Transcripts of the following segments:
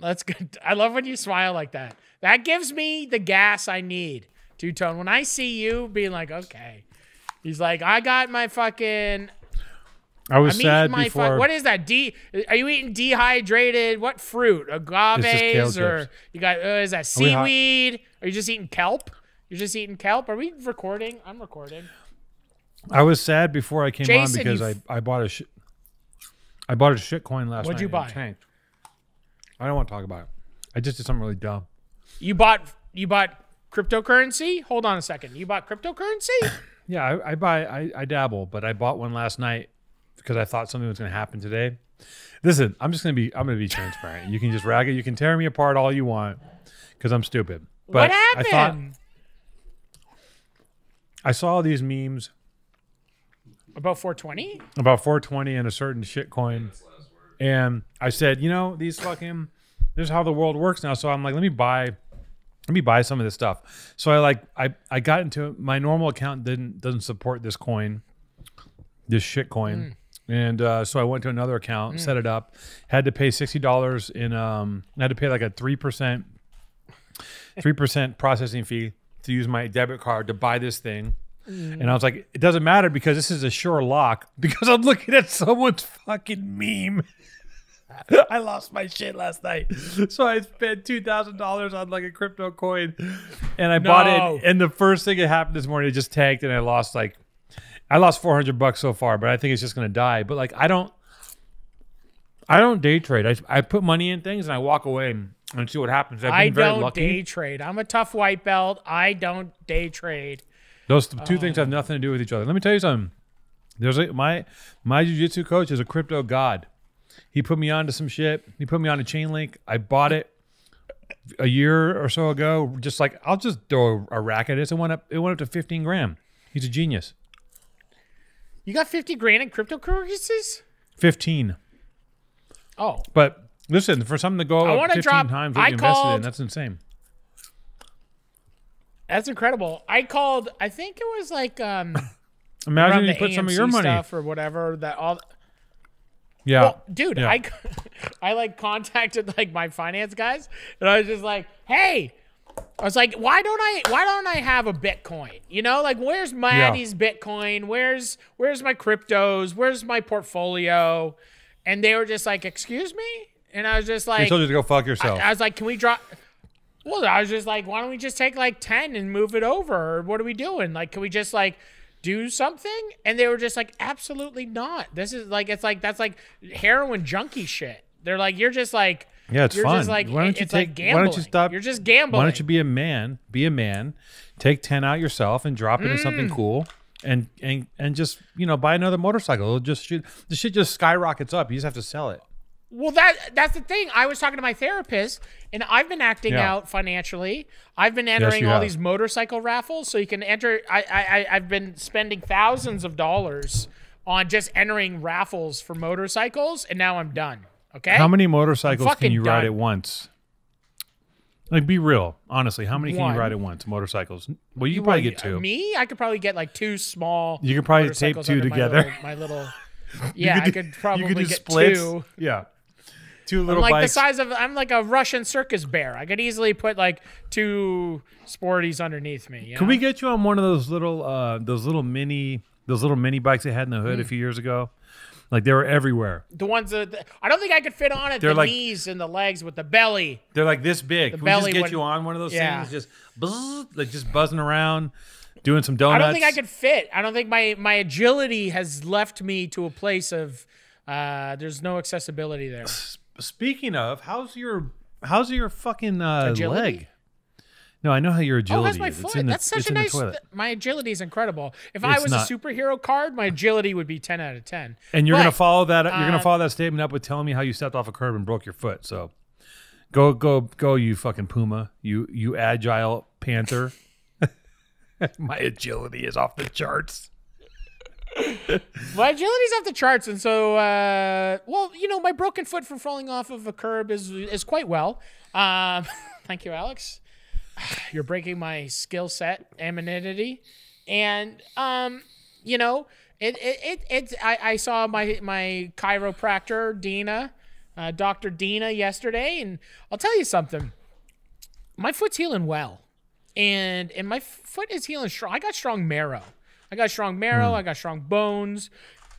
That's good. I love when you smile like that. That gives me the gas I need. Two-Tone. When I see you being like, okay. He's like, I got my fucking... I was sad before. What is that? Are you eating dehydrated? What fruit? Agaves or you got? Is that seaweed? Are you just eating kelp? You're just eating kelp. Are we recording? I'm recording. I was sad before I came Jason, on because I bought a shit coin last night. What'd you buy? I don't want to talk about it. I just did something really dumb. You bought cryptocurrency? Hold on a second. You bought cryptocurrency? Yeah, I dabble, but I bought one last night because I thought something was going to happen today. Listen, I'm going to be transparent. You can just rag it. You can tear me apart all you want because I'm stupid. But what happened? I saw these memes about 420? About 420 and a certain shit coin. And I said, this is how the world works now. So I'm like, let me buy some of this stuff. So I got into my normal account doesn't support this coin, this shit coin. And so I went to another account, set it up, had to pay $60 in had to pay like a 3% processing fee to use my debit card to buy this thing. And I was like, it doesn't matter because this is a sure lock because I'm looking at someone's fucking meme. I lost my shit last night. So I spent $2,000 on like a crypto coin and I bought it. And the first thing that happened this morning, it just tanked and I lost $400 so far, but I think it's just going to die. But like, I don't day trade. I put money in things and I walk away and see what happens. I don't day trade. I'm a tough white belt. I don't day trade. Those two things have nothing to do with each other. Let me tell you something. There's my jiu-jitsu coach is a crypto god. He put me onto some shit. He put me on a chain link. I bought it a year or so ago. Just like, I'll just throw a rack at it. It went up to 15 grand. He's a genius. You got 50 grand in cryptocurrencies? 15. Oh. But listen, for something to go up 15 times what you invested in, that's insane. That's incredible. I think it was like imagine you put some of your money stuff or whatever that all. Yeah, well, dude, yeah. I like contacted like my finance guys, and I was just like, hey, I was like, why don't I have a Bitcoin? Like where's Maddie's Bitcoin? Where's my cryptos? Where's my portfolio? And they were just like, excuse me, and I was just like, they told you to go fuck yourself. I was like, can we drop? Well, I was just like, why don't we just take like 10 and move it over? Or what are we doing? Like, can we just like do something? And they were just like, absolutely not. This is like, that's like heroin junkie shit. They're like, you're just like, yeah, it's you're fun. just like, why don't you gambling. Why don't you stop? You're just gambling. Why don't you be a man? Be a man. Take 10 out yourself and drop it in something cool. And just, buy another motorcycle. It'll just shoot. The shit just skyrockets up. You just have to sell it. Well, that's the thing. I was talking to my therapist, and I've been acting out financially. I've been entering all these motorcycle raffles, so you can enter. I've been spending thousands of dollars on just entering raffles for motorcycles, and now I'm done. Okay. How many motorcycles can you ride at once? Like, be real, honestly. How many can you ride at once? Motorcycles. Well, you probably get 2. Me, I could probably get like 2 small. You could probably tape 2 together. My little. Yeah, I could probably get splits. 2. Yeah. 2 little I'm like bikes. the size of, I'm like a Russian circus bear. I could easily put like 2 sporties underneath me. Can we get you on one of those little mini bikes they had in the hood a few years ago? Like they were everywhere. The ones that I don't think I could fit on it. The knees and the legs with the belly. They're like this big. Can we just get you on one of those things? Just just buzzing around, doing some donuts. I don't think I could fit. I don't think my agility has left me to a place of there's no accessibility there. Speaking of, how's your fucking leg? No, I know how your agility that's my is. foot. That's such a nice. My agility is incredible. If I was a superhero card, my agility would be 10 out of 10. And you're gonna follow that. You're gonna follow that statement up with telling me how you stepped off a curb and broke your foot. So, go, you fucking puma. You agile panther. My agility is off the charts. My agility's off the charts, and so my broken foot from falling off of a curb is quite well. Thank you, Alex. You're breaking my skill set, amenity, and I saw my chiropractor Dina Dr. Dina yesterday, and I'll tell you something. My foot's healing well, and my foot is healing strong. I got strong marrow. I got strong bones.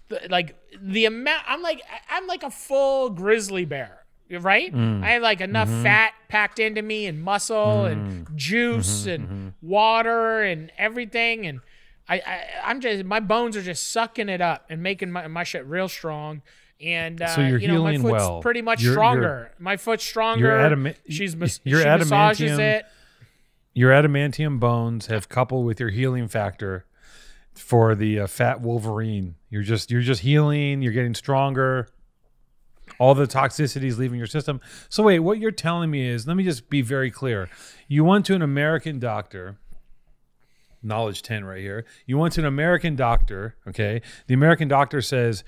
The amount, I'm like a full grizzly bear, right? I have like enough fat packed into me, and muscle, and juice, and water, and everything, and I'm just, my bones are just sucking it up and making my shit real strong. And so you're healing my foot's well. pretty much stronger. My foot's stronger. She massages it. Your adamantium bones have coupled with your healing factor for the fat Wolverine. You're just healing. You're getting stronger. All the toxicity is leaving your system. So wait, what you're telling me is, let me just be very clear. You went to an American doctor. Knowledge 10 right here. You went to an American doctor. Okay. The American doctor says,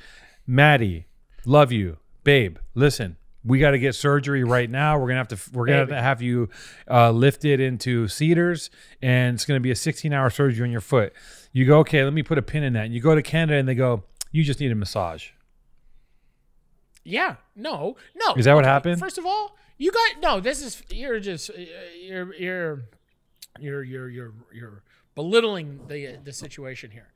Maddie, love you, babe. Listen, we got to get surgery right now. We're gonna have you lifted into Cedars, and it's gonna be a 16-hour surgery on your foot. You go, okay, let me put a pin in that. And you go to Canada, and they go, you just need a massage. Yeah, no. Is that what happened? First of all, you got no. This is you're belittling the situation here.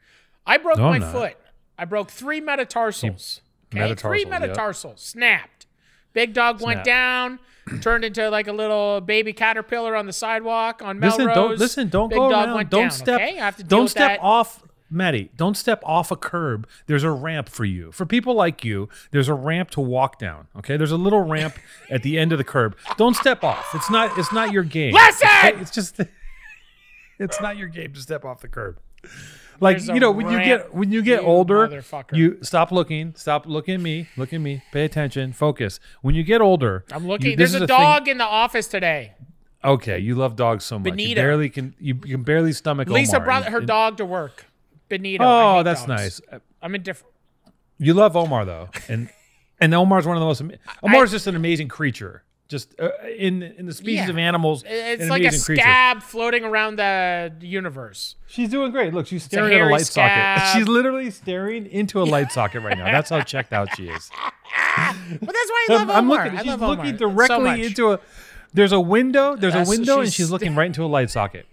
I broke my foot. I broke 3 metatarsals. Okay? 3 metatarsals snapped. Big dog went down, turned into like a little baby caterpillar on the sidewalk on Melrose. Don't Big go dog around. Went don't down, step. Okay? I have to deal don't with step that. off, Maddie. Don't step off a curb. There's a ramp for you. For people like you, there's a ramp to walk down. Okay, there's a little ramp at the end of the curb. Don't step off. It's not your game. Listen! Okay? It's just. It's not your game to step off the curb. Like, There's you know, when you get older, you stop looking at me, pay attention, focus. When you get older, I'm looking. There's a dog in the office today. Okay, you love dogs so much. Benita. You can barely stomach Lisa Omar. brought her dog to work. Benita. Oh, that's nice. I'm indifferent. You love Omar though, and Omar's one of the most. Omar's just an amazing creature. Just in the species of animals, it's like a scab floating around the universe. She's doing great. Look, she's staring at a light socket. She's literally staring into a light socket right now. That's how checked out she is. But that's why I love Omar. She's looking directly into a. There's a window. And she's looking right into a light socket.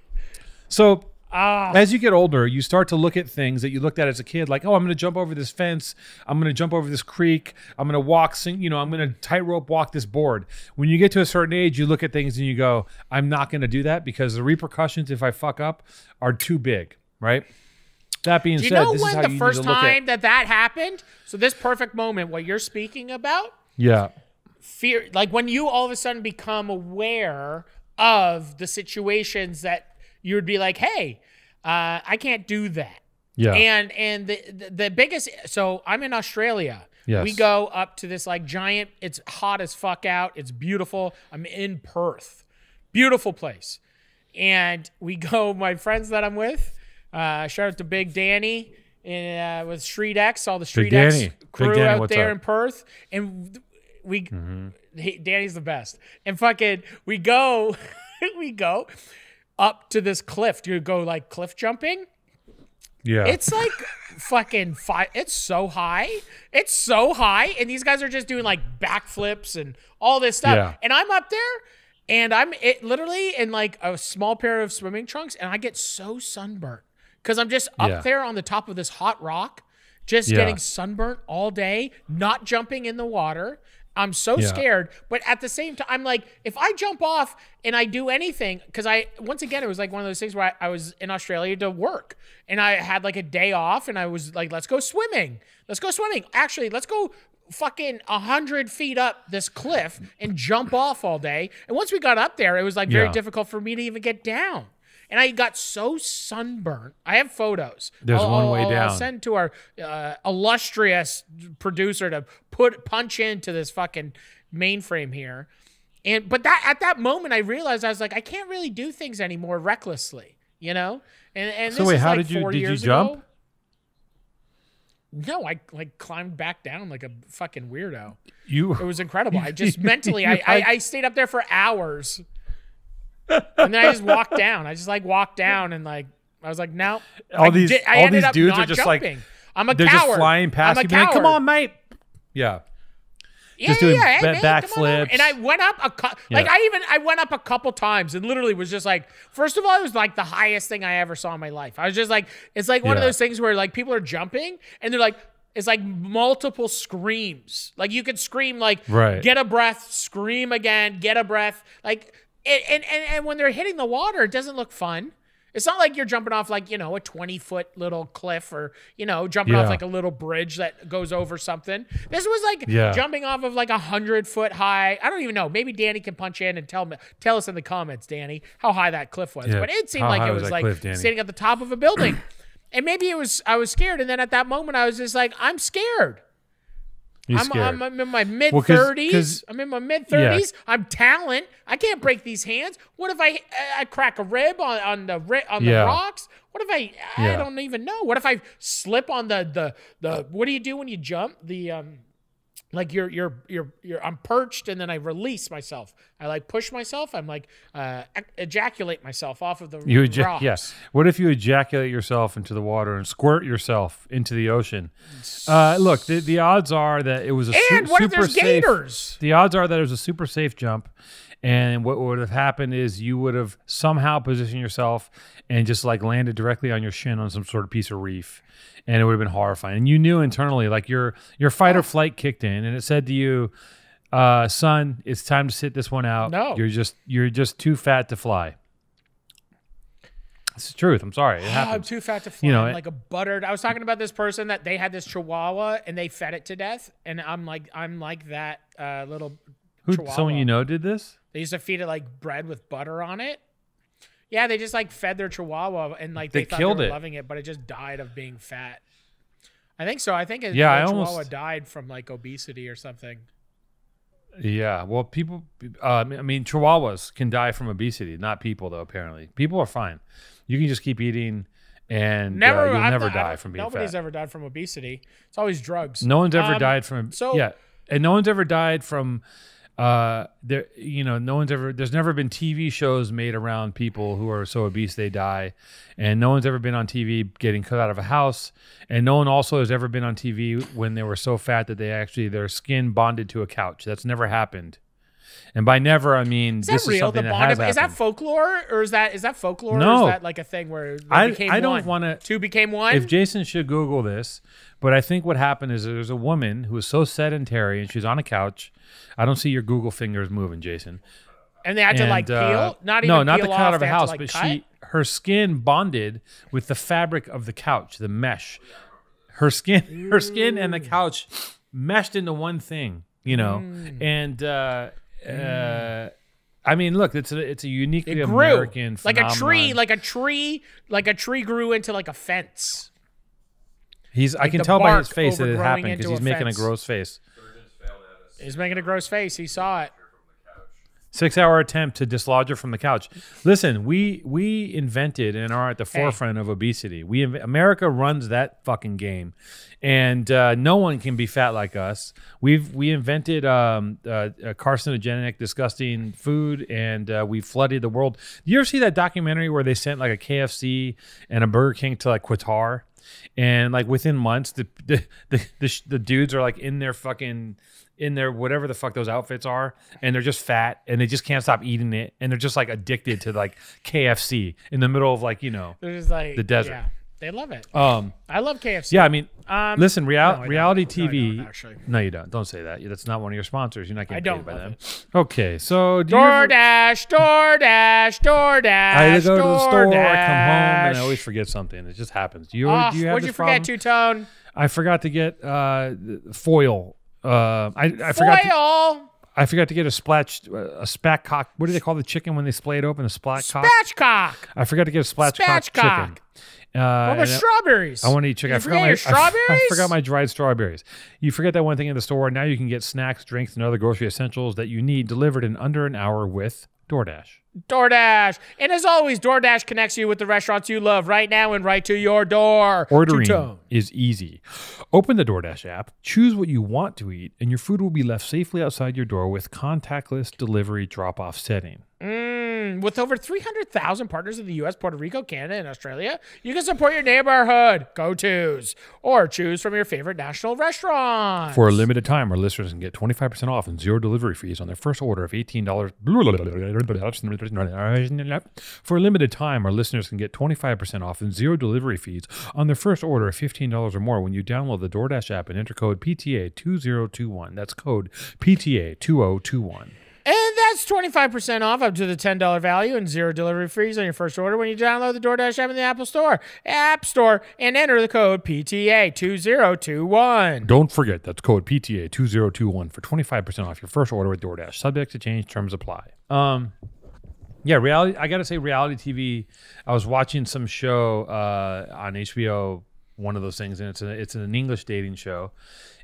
So. As you get older, you start to look at things that you looked at as a kid, like, oh, I'm going to jump over this fence. I'm going to jump over this creek. I'm going to walk, I'm going to tightrope walk this board. When you get to a certain age, you look at things and you go, I'm not going to do that because the repercussions, if I fuck up, are too big, right? That being said, this is how you need to look at. Do you know when the first time that happened? So this perfect moment, what you're speaking about? Yeah. Fear, like when you all of a sudden become aware of the situations that you would be like, hey, I can't do that. Yeah. And the biggest, so I'm in Australia. Yes. We go up to this like giant, it's hot as fuck out. It's beautiful. I'm in Perth. Beautiful place. And we go, my friends that I'm with, shout out to Big Danny with Street X, all the Street X crew out there in Perth. And Danny's the best. And fucking, we go up to this cliff. Do you go like cliff jumping? Yeah. It's like fucking it's so high. It's so high. And these guys are just doing like backflips and all this stuff. Yeah. And I'm up there and I'm literally in like a small pair of swimming trunks and I get so sunburnt because I'm just up there on the top of this hot rock, just getting sunburnt all day, not jumping in the water. I'm so scared, but at the same time, I'm like, if I jump off and I do anything, because once again, it was like one of those things where I was in Australia to work and I had like a day off and I was like, let's go swimming. Actually, let's go fucking 100 feet up this cliff and jump off all day. And once we got up there, it was like very difficult for me to even get down. And I got so sunburnt. I have photos. There's one way down. I'll send to our illustrious producer to punch into this fucking mainframe here. But at that moment, I realized I was like, I can't really do things anymore recklessly, you know? And so this wait, is how like did you 4 did you years jump? ago. No, I like climbed back down like a fucking weirdo. It was incredible. I just mentally, I stayed up there for hours. And then I just walked down. And like I was like, no. All these dudes are just jumping. like I'm a they're coward. just flying past you. Like, come on, mate. Yeah. just doing Hey, man, come on over. backflips. And I went up I went up a couple times and literally was just like, first of all, it was like the highest thing I ever saw in my life. I was just like, it's like one of those things where like people are jumping and they're like, it's like multiple screams. Like you could scream like, get a breath, scream again, get a breath. Like, and when they're hitting the water, it doesn't look fun. It's not like you're jumping off like, a 20-foot little cliff or, jumping off like a little bridge that goes over something. This was like jumping off of like 100-foot high. I don't even know. Maybe Danny can punch in and tell us in the comments, Danny, how high that cliff was. But it seemed like it was like sitting at the top of a building. And maybe I was scared. And then at that moment, I was just like, I'm scared. I'm in my mid-30s. I'm in my mid-30s. I'm talent. I can't break these hands. What if I crack a rib on the rocks? What if I don't even know. What if I slip on the what do you do when you jump? Like I'm perched and then I release myself. I like push myself. I'm like ejaculate myself off of the rocks. Yes. What if you ejaculate yourself into the water and squirt yourself into the ocean? Look, the odds are that it was a what if there's gators? The odds are that it was a super safe jump. And what would have happened is you would have somehow positioned yourself and just like landed directly on your shin on some sort of piece of reef. And it would have been horrifying. And you knew internally, like your fight or flight kicked in, and it said to you, "Son, it's time to sit this one out. No, you're just too fat to fly." It's the truth. I'm sorry. It happens. I'm too fat to fly. I'm like a buttered. I was talking about this person that they had this Chihuahua and they fed it to death, and I'm like that little. Chihuahua. Someone you know did this? They used to feed it like bread with butter on it. Yeah, they just like fed their Chihuahua and like they thought killed they were it. loving it, but it just died of being fat. I think so. I think the Chihuahua died from like obesity or something. Yeah, well, people. I mean, Chihuahuas can die from obesity, not people though. Apparently, people are fine. You can just keep eating, and you'll never die from being fat. Nobody's ever died from obesity. It's always drugs. No one's ever died from. And no one's ever died from. No one's ever. There's never been TV shows made around people who are so obese they die, and no one's ever been on TV getting cut out of a house, and no one also has ever been on TV when they were so fat that their skin bonded to a couch. That's never happened. And by never, I mean this is something that has happened. Is that folklore, or is that folklore? No, or is that like a thing where they became I don't want to. Two became one. If Jason should Google this, but I think what happened is there's a woman who was so sedentary and she's on a couch. I don't see your Google fingers moving, Jason. And they had to like peel, not the cut out of a house, but her skin bonded with the fabric of the couch, the mesh. Her skin and the couch meshed into one thing, and. I mean, look, it's a uniquely American phenomenon. Like a tree grew into like a fence. I can tell by his face that it happened because he's making a gross face. He's making a gross face. He saw it. 6-hour attempt to dislodge her from the couch. Listen, we invented and are at the forefront of obesity. America runs that fucking game, and no one can be fat like us. We invented carcinogenic, disgusting food, and we flooded the world. You ever see that documentary where they sent like a KFC and a Burger King to like Qatar, and like within months the dudes are like in their whatever the fuck those outfits are, and they're just fat and they just can't stop eating it, and they're just like addicted to like KFC in the middle of like they're just like the desert. Yeah, they love it. I love KFC. Yeah, I mean, listen, reality TV. No, I don't, actually. No, you don't. Don't say that. That's not one of your sponsors. You're not getting paid by them. It. Okay, so DoorDash. I go to the store, I come home, and I always forget something. It just happens. Do you have what'd you forget, Two-Tone? I forgot to get foil. I forgot to get a spatchcock. What do they call the chicken when they splay it open? A spatchcock. Spatchcock. I forgot to get a spatchcock chicken. What about strawberries? I want to eat chicken. I forgot my dried strawberries. You forget that one thing in the store. Now you can get snacks, drinks, and other grocery essentials that you need delivered in under an hour with DoorDash. And as always, DoorDash connects you with the restaurants you love right now and right to your door. Ordering is easy. Open the DoorDash app, choose what you want to eat, and your food will be left safely outside your door with contactless delivery drop-off setting. With over 300,000 partners in the U.S., Puerto Rico, Canada, and Australia, you can support your neighborhood go-tos or choose from your favorite national restaurants. For a limited time, our listeners can get 25% off and 0 delivery fees on their first order of $18. For a limited time, our listeners can get 25% off and 0 delivery fees on their first order of $15 or more when you download the DoorDash app and enter code PTA2021. That's code PTA2021. And that's 25% off up to the $10 value and 0 delivery fees on your first order when you download the DoorDash app in the App Store, and enter the code PTA2021. Don't forget, that's code PTA2021 for 25% off your first order with DoorDash. Subject to change, terms apply. Yeah, reality. I gotta say, reality TV. I was watching some show on HBO, one of those things, and it's an English dating show.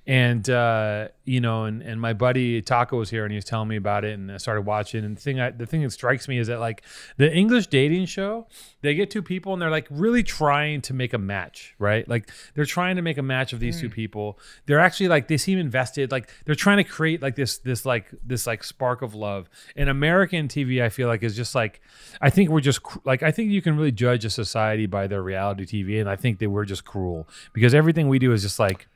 And and my buddy Taco was here, and he was telling me about it, and I started watching. And the thing that strikes me is that, like, the English dating show, they get two people, and they're like really trying to make a match, right? Like, they're trying to make a match of these two people. They're actually, like, they seem invested, like they're trying to create like this spark of love. And American TV, I feel like, is just like, I think we're just like, I think you can really judge a society by their reality TV, and I think that we're just cruel because everything we do is just like.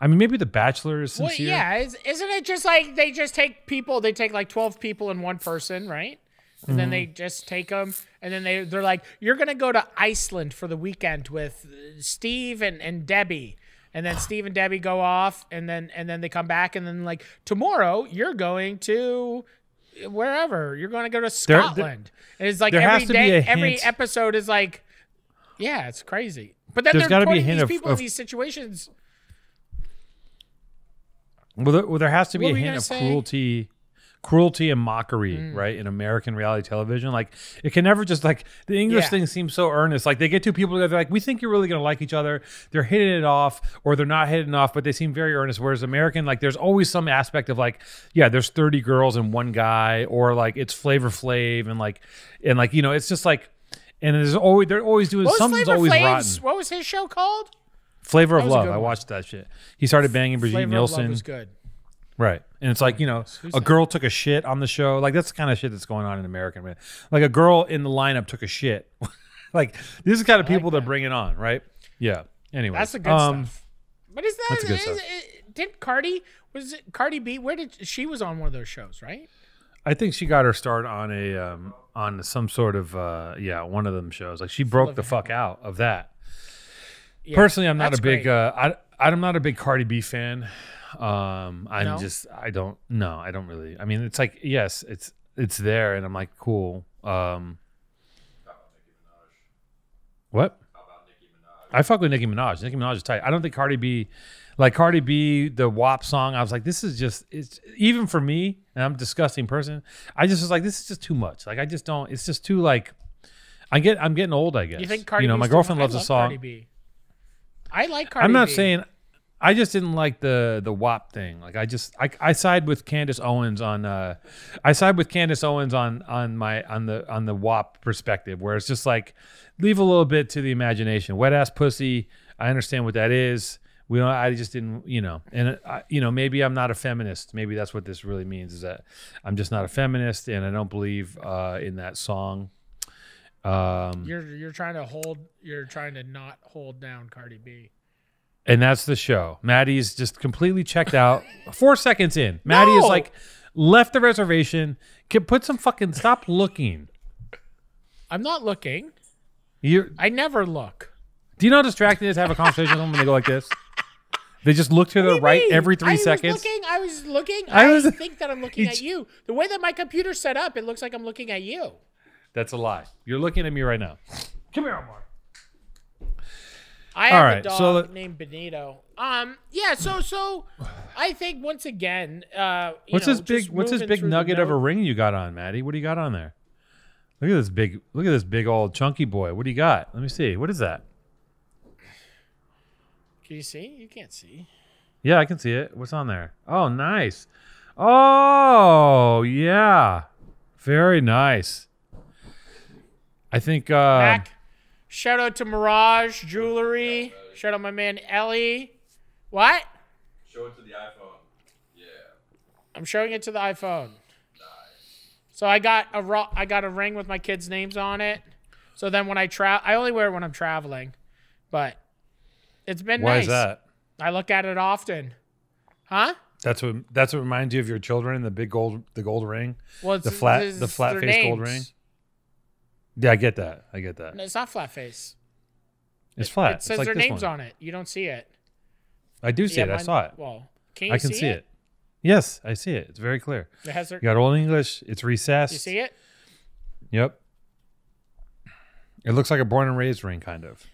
I mean, maybe The Bachelor is sincere. Well, yeah, isn't it just like they just take people? They take like 12 people and one person, right? And then they just take them, and then they're like, "You're gonna go to Iceland for the weekend with Steve and Debbie," and then Steve and Debbie go off, and then they come back, and then like tomorrow you're going to wherever you're going to go to Scotland. And it's like every day, every episode is like, yeah, it's crazy. But then they're putting these people in these situations. Well, there has to be a hint of cruelty and mockery, right, in American reality television. Like, it can never just, like, the English thing seems so earnest. Like, they get two people together, like, we think you're really going to like each other. They're hitting it off, or they're not hitting it off, but they seem very earnest. Whereas American, like, there's always some aspect of, like, yeah, there's 30 girls and one guy, or, like, it's Flavor Flav, and it's just, like, and they're always doing something's always rotten. What was his show called? Flavor of Love. I watched that shit. He started banging Brigitte Nielsen. Flavor of Love was good. Right. And it's like, a girl took a shit on the show. Like, that's the kind of shit that's going on in American. Man. Like, a girl in the lineup took a shit. Like, this is the kind of people they're bringing on, right? Yeah. Anyway. That's the good stuff. But is that, that's good stuff. Did Cardi B, she was on one of those shows, right? I think she got her start on on some sort of, one of them shows. Like, she broke the fuck out of that. Yeah, personally, I'm not a big I'm not a big Cardi B fan. I don't really. I mean, it's like, yes, it's there, and I'm like, cool. What? How about Nicki Minaj? I fuck with Nicki Minaj. Nicki Minaj is tight. I don't think Cardi B, the WAP song, I was like, this is just, it's even for me, and I'm a disgusting person. I just was like, this is just too much. Like, I just don't. It's just too, like, I'm getting old, I guess. You think Cardi B? My girlfriend loves a song. Cardi B. I like Cardi B. I'm not saying. I just didn't like the WAP thing. Like, I side with Candace Owens on the WAP perspective, where it's just like, leave a little bit to the imagination. Wet ass pussy. I understand what that is. I just didn't, and maybe I'm not a feminist. Maybe that's what this really means, is that I'm just not a feminist, and I don't believe in that song. You're trying to not hold down Cardi B. And that's the show. Maddie's just completely checked out. 4 seconds in, Maddie is like, left the reservation. Put some fucking, stop looking. I'm not looking. I never look. Do you know how distracting it is to have a conversation with them when they go like this? They just look to the right every 3 seconds. I was looking. I think that I'm looking at you. The way that my computer's set up, it looks like I'm looking at you. That's a lie. You're looking at me right now. Come here, Omar. I have a dog named Benito. So I think once again, what's this big nugget of a ring you got on, Maddie? What do you got on there? Look at this big old chunky boy. What do you got? Let me see. What is that? Can you see? You can't see. Yeah, I can see it. What's on there? Oh, nice. Oh, yeah. Very nice. I think Mac, shout out to Mirage Jewelry. Shout out my man Ellie. What? Show it to the iPhone. Yeah. I'm showing it to the iPhone. Nice. So I got a ring with my kids' names on it. So then when I only wear it when I'm traveling, but it's been nice. Why is that? I look at it often. Huh? That's what reminds you of your children, the gold ring. Well, it's the flat face gold ring. Yeah, I get that. No, it's not flat face. It's flat. It says like their this names one. on it. You don't see it. I do see it. I saw it. Well, can you I can see it? Yes, I see it. It's very clear. It has You got Old English. It's recessed. You see it? Yep. It looks like a born and raised ring, kind of.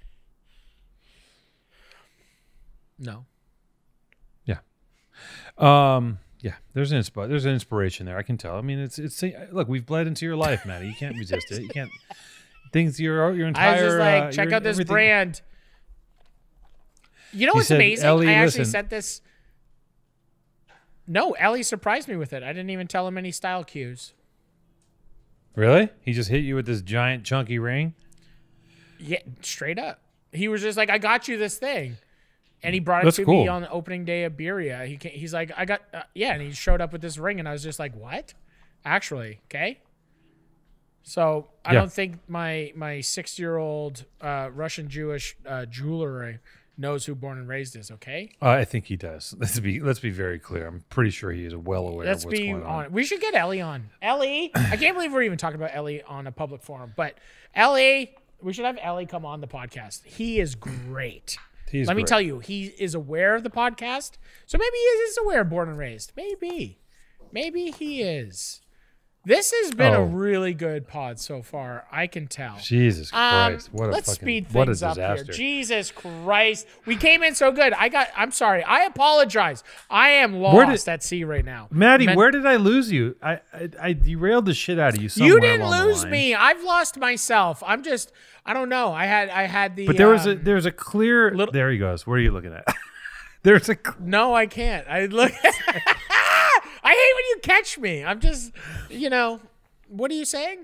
No. Yeah. Yeah. There's an inspiration there. I can tell. I mean, it's look. We've bled into your life, Maddie. You can't resist it. You can't. Things your entire. I was just like, check out this everything. Brand. You know what's amazing? Ellie, I actually listen. sent this. No, Ellie surprised me with it. I didn't even tell him any style cues. Really? He just hit you with this giant chunky ring? Yeah, straight up. He was just like, I got you this thing. And he brought it That's to cool. me on the opening day of Beria. He's like, I got, yeah. And he showed up with this ring. And I was just like, what? Actually, okay. So I don't think my 6-year-old Russian Jewish jeweler knows who Born and Raised is, okay? I think he does. Let's be very clear. I'm pretty sure he is well aware of what's going on. We should get Ellie on. Ellie, I can't believe we're even talking about Ellie on a public forum, but Ellie, we should have Ellie come on the podcast. He is great. Let me tell you, he is aware of the podcast, so maybe he is aware of Born and Raised. Maybe he is. This has been a really good pod so far. I can tell. Jesus Christ! Let's speed things up here. Jesus Christ! We came in so good. I'm sorry. I apologize. I am lost at sea right now. Maddie, where did I lose you? I derailed the shit out of you somewhere. You didn't lose me. I've lost myself. I don't know. I had the. But there was a clear. There he goes. Where are you looking at? No, I can't. I look. I hate when you catch me. I'm just, what are you saying?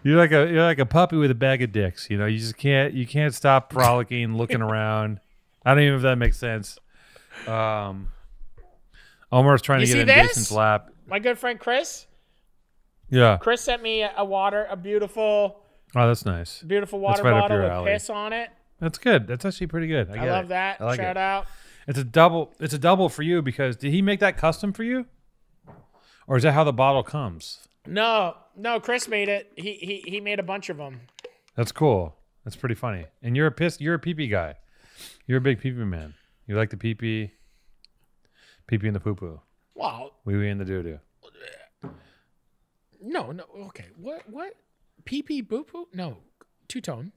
You're like a puppy with a bag of dicks. You just can't stop frolicking, looking around. I don't even know if that makes sense. Omar's trying to get in Jason's lap. My good friend Chris. Yeah. Chris sent me a beautiful. Oh, that's nice. Beautiful water bottle with piss on it. That's good. That's actually pretty good. I love that. I like Shout out. It's a double for you because did he make that custom for you? Or is that how the bottle comes? No, Chris made it. He made a bunch of them. That's cool. That's pretty funny. And you're a pee-pee guy. You're a big pee-pee man. You like the pee-pee and the poo-poo. Wow. Wee-wee and the doo-doo. No, okay. What? Pee-pee, boo-poo? No, two-tone.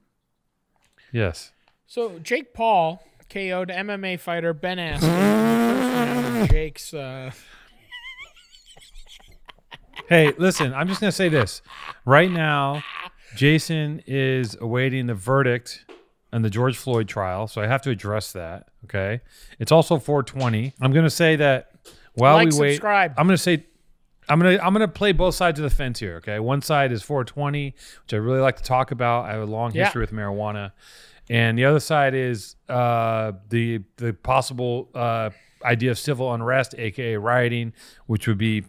Yes. So Jake Paul KO'd MMA fighter Ben Askren. Jake's. Hey, listen, I'm just going to say this. Right now, Jason is awaiting the verdict on the George Floyd trial, so I have to address that, okay? It's also 420. I'm going to say that while we wait, subscribe. I'm going to play both sides of the fence here, okay? One side is 420, which I really like to talk about. I have a long history with marijuana. And the other side is the possible idea of civil unrest, aka rioting, which would be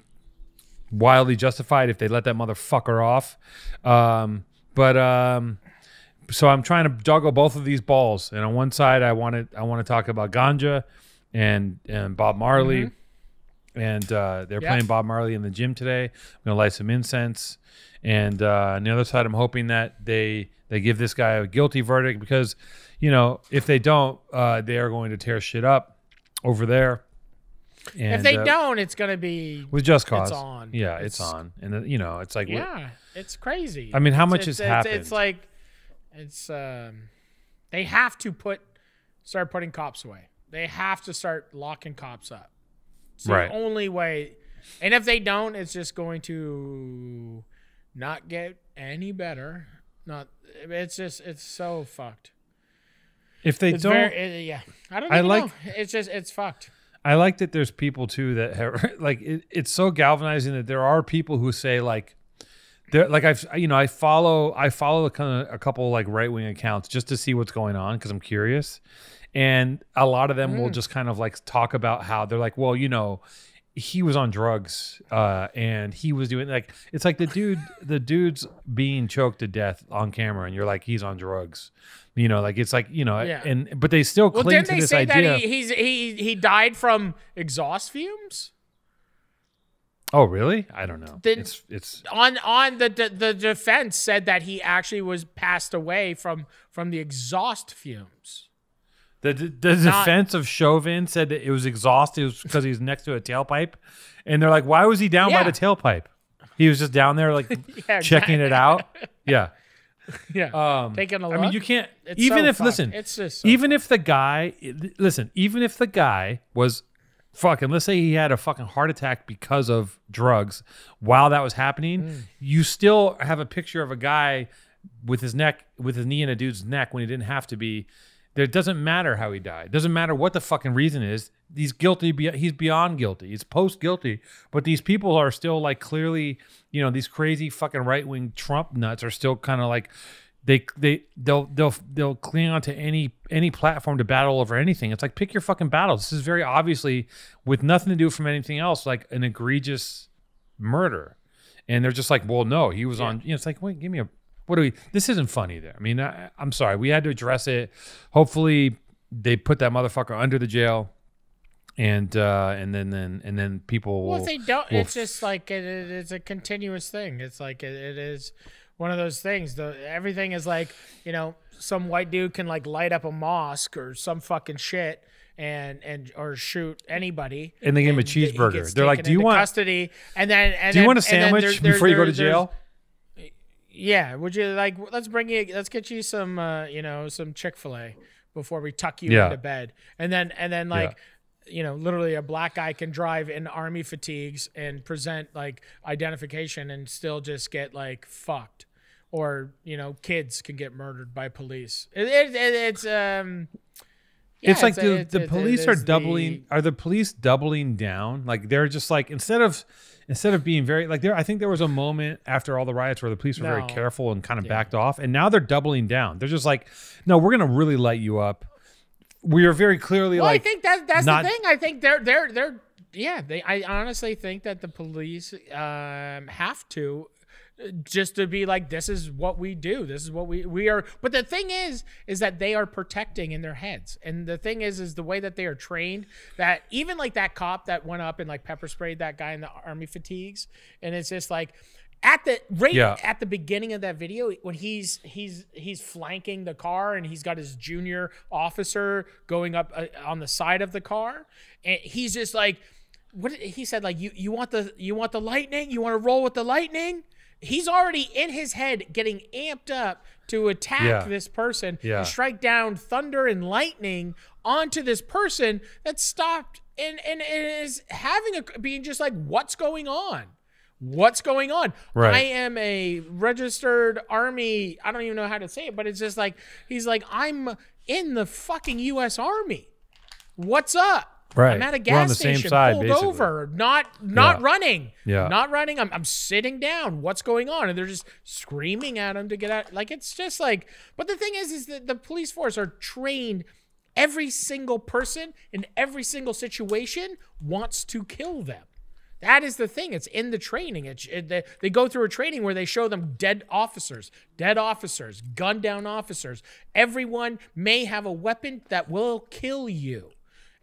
wildly justified if they let that motherfucker off. So I'm trying to juggle both of these balls. And on one side, I want to talk about ganja and Bob Marley. Mm-hmm. And they're playing Bob Marley in the gym today. I'm gonna light some incense. And on the other side, I'm hoping that they give this guy a guilty verdict because, if they don't, they are going to tear shit up over there. And, if they don't, it's going to be with just cause. It's on. Yeah, it's on. And it's like, it's crazy. I mean, how much has happened? It's like, they have to start putting cops away. They have to start locking cops up. It's the only way. And if they don't, it's just going to not get any better. It's so fucked. If they don't, I don't even know. It's fucked. I like that there's people too that have it's so galvanizing that there are people who say I follow a couple like right-wing accounts just to see what's going on because I'm curious, and a lot of them will just kind of like talk about how they're like, well, he was on drugs, and he was doing like it's like the dude's being choked to death on camera, and you're like, he's on drugs, like it's like but they still cling to this idea. That he died from exhaust fumes? Oh, really? I don't know. It's on the defense said that he actually was passed away from the exhaust fumes. The defense of Chauvin said that it was exhaust. It was because he was next to a tailpipe, and they're like, "Why was he down by the tailpipe? He was just down there, like checking it out." Yeah, yeah. Taking a look. I mean, you can't. It's even so if fun. listen, it's just so even fun. if the guy even if the guy was fucking, let's say he had a fucking heart attack because of drugs while that was happening, you still have a picture of a guy with his knee in a dude's neck when he didn't have to be. It doesn't matter how he died. It doesn't matter what the fucking reason is. He's guilty. He's beyond guilty. He's post guilty. But these people are still like clearly, these crazy fucking right wing Trump nuts are still kind of like they'll cling on to any platform to battle over anything. It's like, pick your fucking battles. This is very obviously with nothing to do from anything else, like an egregious murder, and they're just like, well, no, he was on. It's like, wait, give me a. This isn't funny there. I mean, I'm sorry. We had to address it. Hopefully they put that motherfucker under the jail, and then people will. Well, if they don't, it's just like it's a continuous thing. It's like it is one of those things. Everything is like, some white dude can like light up a mosque or some fucking shit or shoot anybody. And they give him a cheeseburger. They're like, do you want custody? And then do you want a sandwich before you go to jail? Yeah, would you like? Let's get you some, some Chick-fil-A before we tuck you into bed, and then like, literally a black guy can drive in army fatigues and present like identification and still just get like fucked, or kids can get murdered by police. It's like the police are doubling. Are the police doubling down? Like they're just like instead of being very like I think there was a moment after all the riots where the police were very careful and kind of backed off, and now they're doubling down. They're just like, no, we're gonna really light you up. We are very clearly I think that's the thing. I think I honestly think that the police have to. Just to be like, this is what we do. This is what we are. But the thing is that they are protecting in their heads. And the thing is the way that they are trained, that even like that cop that went up and like pepper sprayed that guy in the army fatigues. And it's just like at the beginning of that video, when he's flanking the car and he's got his junior officer going up on the side of the car. And he's just like, what he said, like, you want the lightning? You want to roll with the lightning? He's already in his head getting amped up to attack this person and strike down thunder and lightning onto this person that stopped and is being just like, what's going on? What's going on? Right. I am a registered army. I don't even know how to say it, but it's just like, he's like, I'm in the fucking U.S. Army. What's up? Right. I'm at a gas station, pulled over, not running. Yeah. Not running. I'm sitting down. What's going on? And they're just screaming at him to get out. Like, it's just like, but the thing is that the police force are trained. Every single person in every single situation wants to kill them. That is the thing. It's in the training. They go through a training where they show them dead officers, gunned down officers. Everyone may have a weapon that will kill you.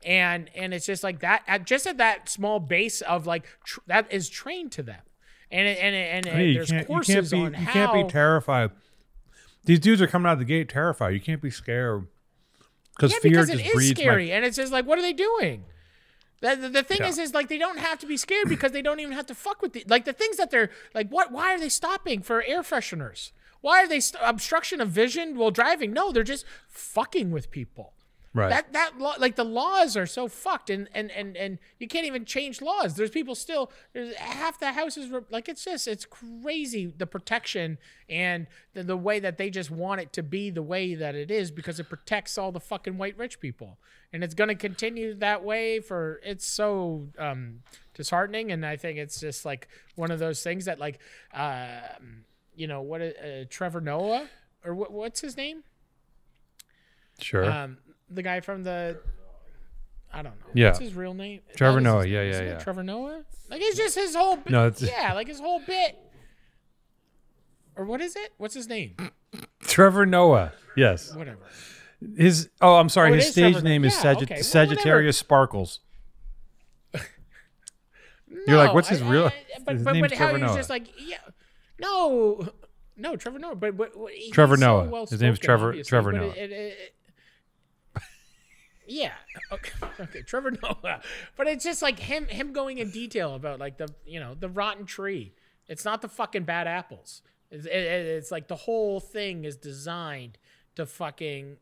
And it's just like that, just at that small base of like, that is trained to them. And there's courses on how. You can't be terrified. These dudes are coming out of the gate terrified. You can't be scared. Because fear just breeds. It's scary. And it's just like, what are they doing? The thing is like, they don't have to be scared because they don't even have to fuck with the things that they're like, why are they stopping for air fresheners? Why are they obstruction of vision while driving? No, they're just fucking with people. Right. That law, like the laws are so fucked, and you can't even change laws. There's people still. There's half the houses like it's crazy, the protection and the way that they just want it to be the way that it is because it protects all the fucking white rich people, and it's gonna continue that way for. It's so disheartening, and I think it's just like one of those things that like Trevor Noah or what's his name? Sure. The guy from the I don't know. Yeah. What's his real name? Trevor That is Noah. his name, Yeah, isn't yeah, it? yeah. Trevor Noah. Like it's just his whole. Bit. No, it's yeah, like his whole bit. Or what is it? What's his name? Trevor Noah. Yes. Whatever. His. Oh, I'm sorry. Oh, it his is stage Trevor name Noah. is Yeah, okay. Well, Sagittarius Sparkles. You're like, what's his real? But his how name's he Trevor was Noah. just like, yeah, no, Trevor Noah. But he's Trevor so Noah. well His name's spoken, Trevor. obviously, Trevor but Noah. Yeah. Okay. Trevor Noah. But it's just like him going in detail about like the rotten tree. It's not the fucking bad apples. It's like the whole thing is designed to fucking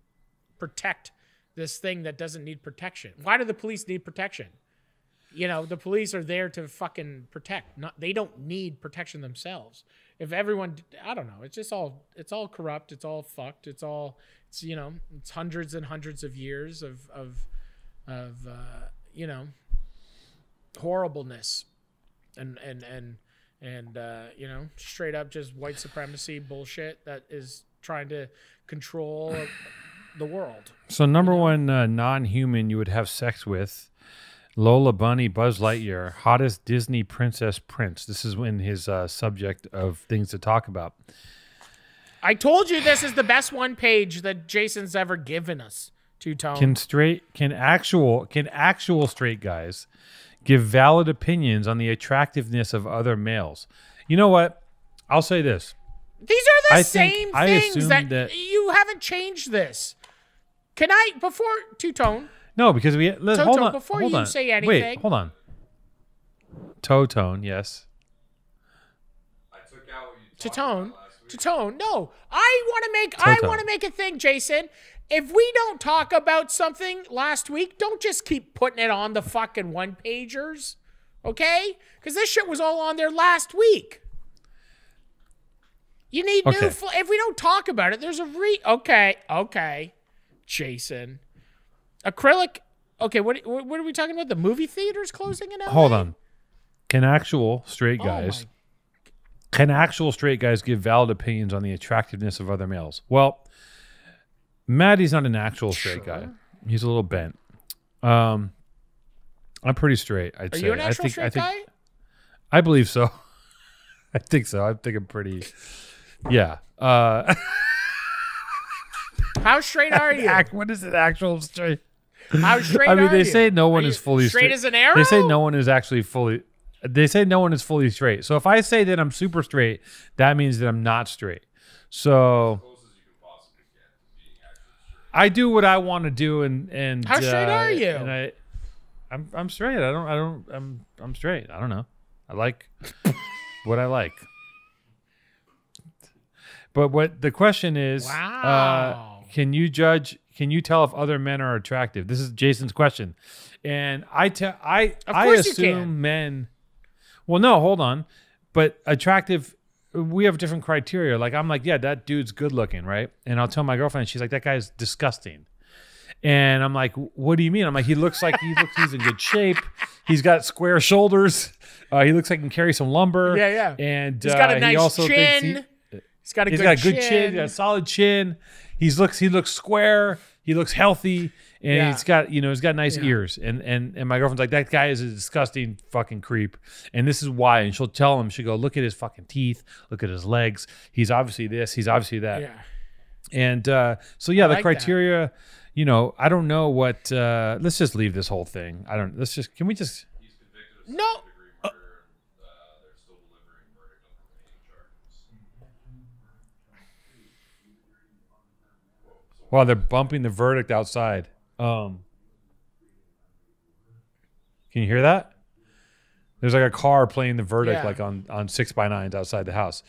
protect this thing that doesn't need protection. Why do the police need protection? The police are there to fucking protect. They don't need protection themselves. If everyone, I don't know. It's all corrupt. It's all fucked. It's hundreds and hundreds of years of horribleness and straight up just white supremacy bullshit that is trying to control the world. So number one non-human you would have sex with. Lola Bunny, Buzz Lightyear, hottest Disney princess prince. This is in his subject of things to talk about. I told you this is the best one page that Jason's ever given us. Two-tone. Can actual straight guys give valid opinions on the attractiveness of other males? You know what? I'll say this. These are the same things that you haven't changed this. Can I, before Two-tone? No, because hold on. Before hold you on. say anything. Wait, hold on. Toe-tone, yes. I took out what you To-tone. To-tone. No. I want to make a thing, Jason. If we don't talk about something last week, don't just keep putting it on the fucking one-pagers. Okay? Because this shit was all on there last week. You need new... If we don't talk about it, there's a Okay. Jason. Acrylic. Okay, what are we talking about? The movie theaters closing in LA? Hold on. Can actual straight guys give valid opinions on the attractiveness of other males? Well, Maddie's not an actual straight guy. He's a little bent. I'm pretty straight, I'd say. Are you an actual straight guy? I believe so. I think so. I think I'm pretty... Yeah. How straight are you? What is it, actual straight? How straight are you? They say no one is fully straight. Straight as an arrow? They say no one is actually fully... They say no one is fully straight. So if I say that I'm super straight, that means that I'm not straight. So I do what I want to do, and how straight are you? And I'm straight. I'm straight. I don't know. I like what I like. But what the question is, wow. Can you tell if other men are attractive? This is Jason's question. And I assume men. Well, no, hold on. But attractive, we have different criteria. Like, I'm like, yeah, that dude's good looking, right? And I'll tell my girlfriend, she's like, that guy's disgusting. And I'm like, what do you mean? I'm like, he's in good shape. He's got square shoulders. He looks like he can carry some lumber. Yeah. And he's got a nice chin. He's got a good chin. He's got a solid chin. He looks square. He looks healthy, and he's got nice ears. And my girlfriend's like, that guy is a disgusting fucking creep, and this is why. And she'll tell him, she'll go, look at his fucking teeth, look at his legs. He's obviously this. He's obviously that. Yeah. And so the criteria, I don't know what. Let's just leave this whole thing. Can we just? He's convicted of no. second-degree murder, and they're still delivering verdict on the remaining charges. Wow, they're bumping the verdict outside. Can you hear that? There's like a car playing the verdict like on 6x9s outside the house.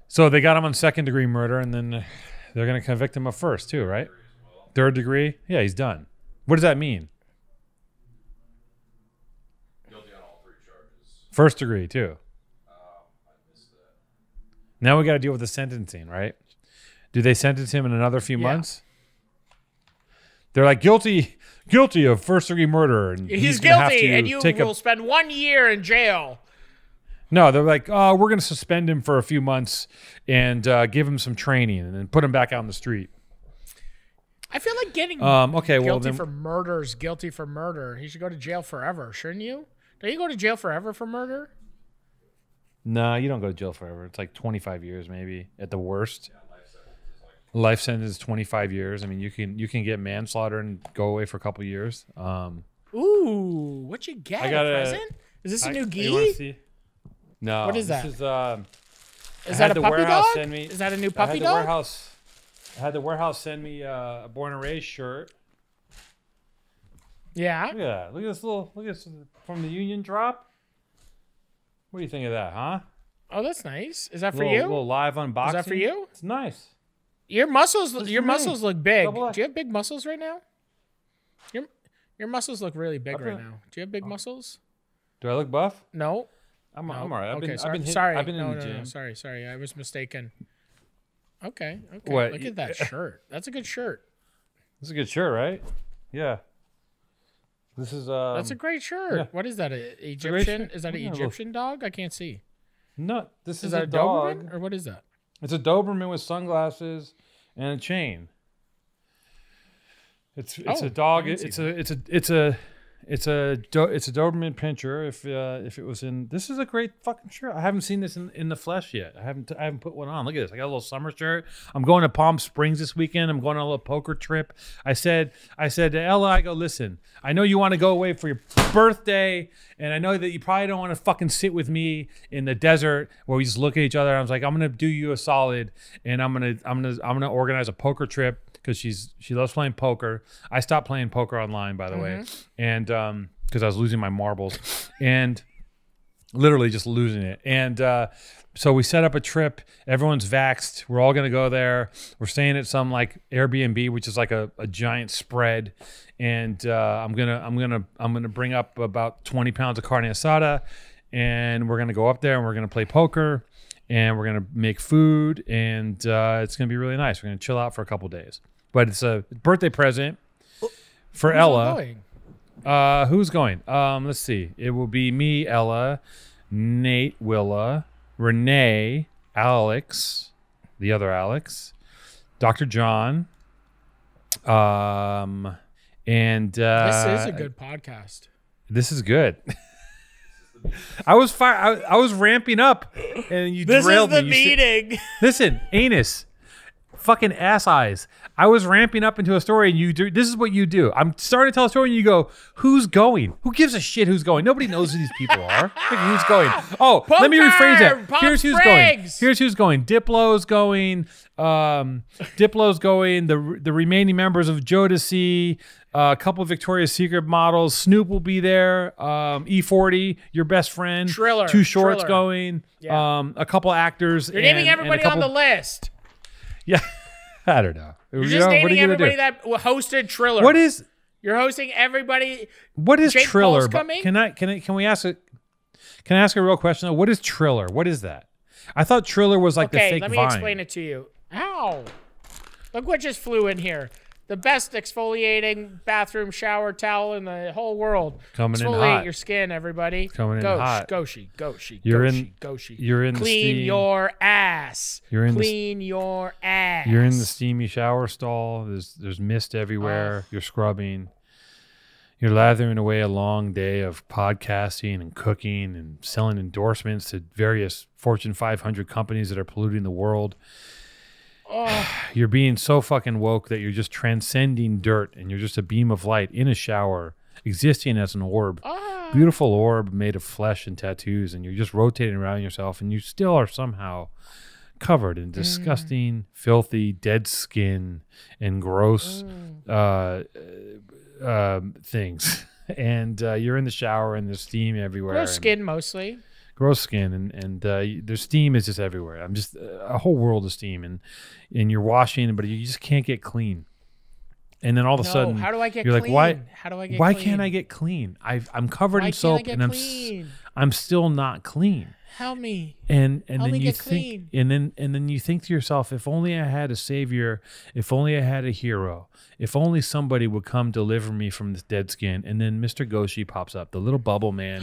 So they got him on second-degree murder, and then they're going to convict him of first too, right? Third degree? Yeah, he's done. What does that mean? Guilty on all 3 charges. First degree too. I missed that. Now we got to deal with the sentencing, right? Do they sentence him in another few months? They're like, guilty of first-degree murder, and he's gonna have guilty, to and you will spend 1 year in jail. No, they're like, oh, we're going to suspend him for a few months and give him some training, and then put him back out on the street. I feel like getting Okay, well guilty then. for murder is guilty for murder. He should go to jail forever, shouldn't you? Don't you go to jail forever for murder? No, you don't go to jail forever. It's like 25 years, maybe at the worst. Life sentence is 25 years. I mean, you can get manslaughter and go away for a couple years. Ooh, what you get? I got a a- present? Is this a new You wanna gi? see? No. What is that? This is, Is had that a the puppy warehouse dog? send me- Is that a new I puppy had the dog? warehouse. I had the warehouse send me a born and raised shirt. Yeah. Look at that. Look at this little. Look at this from the Union drop. What do you think of that, huh? Oh, that's nice. Is that for Little, you? little live unboxing. Is that for you? It's nice. Your muscles. That's Your for me. muscles look big. Double Do you have big muscles right now? Your muscles look really big right Okay. now. Do you have big muscles? Do I look buff? No. I'm No. all right. I've Okay, been. sorry. I've been. Sorry. I've been no, in the no, gym. no. Sorry. I was mistaken. Okay. What? Look at that shirt. That's a good shirt. This is a good shirt, right? Yeah. This is. That's a great shirt. yeah. What is that? A great Egyptian? shirt. Is that an Yeah, look. Egyptian dog? I can't see. No. This Is is that a a dog. Doberman or what is that? It's a Doberman with sunglasses and a chain. It's Oh, a dog. I didn't It's see a Doberman pinscher. If it was in, this is a great fucking shirt. I haven't seen this in the flesh yet. I haven't put one on. Look at this. I got a little summer shirt. I'm going to Palm Springs this weekend. I'm going on a little poker trip. I said to Ella, I go, listen, I know you want to go away for your birthday, and I know that you probably don't want to fucking sit with me in the desert where we just look at each other. I was like, I'm gonna do you a solid, and I'm gonna organize a poker trip. Because she loves playing poker. I stopped playing poker online, by the way, and because I was losing my marbles, and literally just losing it. And so we set up a trip. Everyone's vaxxed. We're all gonna go there. We're staying at some like Airbnb, which is like a giant spread. And I'm gonna bring up about 20 pounds of carne asada, and we're gonna go up there and we're gonna play poker. And we're going to make food, and it's going to be really nice. We're going to chill out for a couple days. But it's a birthday present for Who's Ella. going? Who's going? Let's see. It will be me, Ella, Nate, Willa, Renee, Alex, the other Alex, Dr. John, and This is a good podcast. This is good. I was ramping up, and you This is derailed the me. meeting. Listen, anus, fucking ass eyes. I was ramping up into a story, and you do. This is what you do. I'm starting to tell a story, and you go, "Who's going? Who gives a shit who's going? Nobody knows who these people are. Like, who's going? Oh, let me rephrase that. Palm Here's who's going. Springs. Here's who's going. Diplo's going. Diplo's going. The remaining members of Jodeci. A couple of Victoria's Secret models. Snoop will be there. E40, your best friend. Triller. 2 Shorts Triller. going. Yeah. A couple actors. You're naming everybody on the list. Yeah, I don't know. You're just naming everybody that hosted Triller. What is You're hosting everybody. Jake Triller? Paul's coming? Can I ask a real question though? What is Triller? What is that? I thought Triller was like the Okay, fake let me Vine. explain it to you. Ow! Look what just flew in here. The best exfoliating bathroom shower towel in the whole world. Coming in Exfoliate hot. your skin, everybody. Coming in hot. Goshi. You're in the Clean steam. your ass. You're in the Clean your ass. You're in the steamy shower stall. There's mist everywhere. You're scrubbing. You're lathering away a long day of podcasting and cooking and selling endorsements to various Fortune 500 companies that are polluting the world. You're being so fucking woke that you're just transcending dirt and you're just a beam of light in a shower, existing as an orb. Beautiful orb made of flesh and tattoos, and you're just rotating around yourself, and you still are somehow covered in disgusting, filthy, dead skin and gross things. And you're in the shower, and there's steam everywhere. Gross skin mostly. Gross skin, and there's steam is just everywhere. I'm just a whole world of steam, and you're washing, but you just can't get clean. And then all of a sudden, how do I get you're clean? like, why? How do I get Why clean? can't I get clean? I'm covered Why in can't soap, I get and clean? I'm still not clean. Help me. And Help then me you get think, clean. and then you think to yourself, if only I had a savior, if only I had a hero, if only somebody would come deliver me from this dead skin. And then Mr. Goshi pops up, the little bubble man.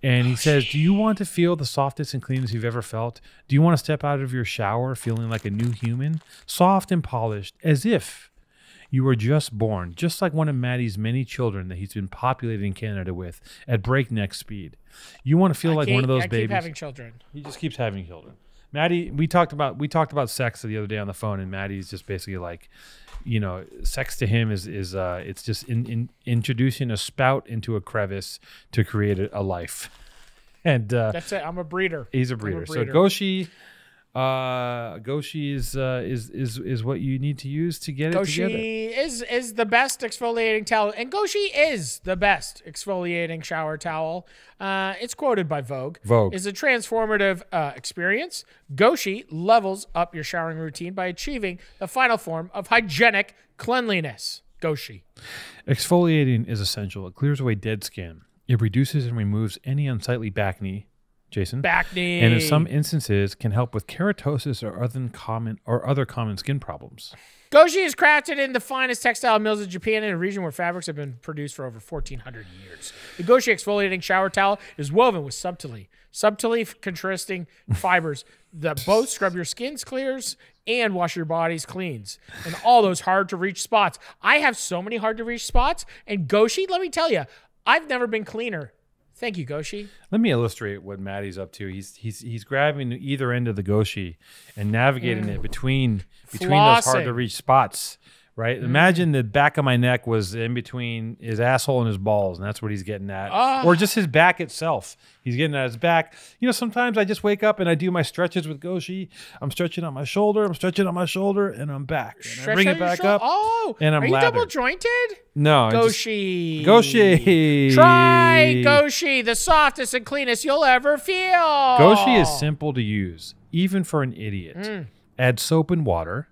And he says, do you want to feel the softest and cleanest you've ever felt? Do you want to step out of your shower feeling like a new human? Soft and polished, as if You were just born, just like one of Maddie's many children that he's been populating Canada with at breakneck speed. You want to feel like one of those babies. Keep having children. He just keeps having children. Maddie, we talked about sex the other day on the phone, and Maddie's just basically like, sex to him is it's just introducing a spout into a crevice to create a life. And that's it. I'm a breeder. He's a breeder. So Goshi is what you need to use to get it together. Goshi is the best exfoliating towel, and Goshi is the best exfoliating shower towel. It's quoted by Vogue. Is a transformative experience. Goshi levels up your showering routine by achieving the final form of hygienic cleanliness. Goshi. Exfoliating is essential. It clears away dead skin. It reduces and removes any unsightly bacne. Jason. Bacne. And in some instances can help with keratosis or other common skin problems. Goshi is crafted in the finest textile mills of Japan in a region where fabrics have been produced for over 1,400 years. The Goshi exfoliating shower towel is woven with subtly contrasting fibers that both scrub your skin's clears and wash your body's cleans. And all those hard-to-reach spots. I have so many hard-to-reach spots, and Goshi, let me tell you, I've never been cleaner. Thank you, Goshi. Let me illustrate what Maddie's up to. He's grabbing either end of the Goshi and navigating it between those hard to reach spots. Right? Imagine the back of my neck was in between his asshole and his balls, and that's what he's getting at. Or just his back itself. He's getting at his back. Sometimes I just wake up and I do my stretches with Goshi. I'm stretching on my shoulder, and I'm back. And I bring it back up, and I'm Are you double jointed? No. Goshi. Try Goshi, the softest and cleanest you'll ever feel. Goshi is simple to use, even for an idiot. Add soap and water.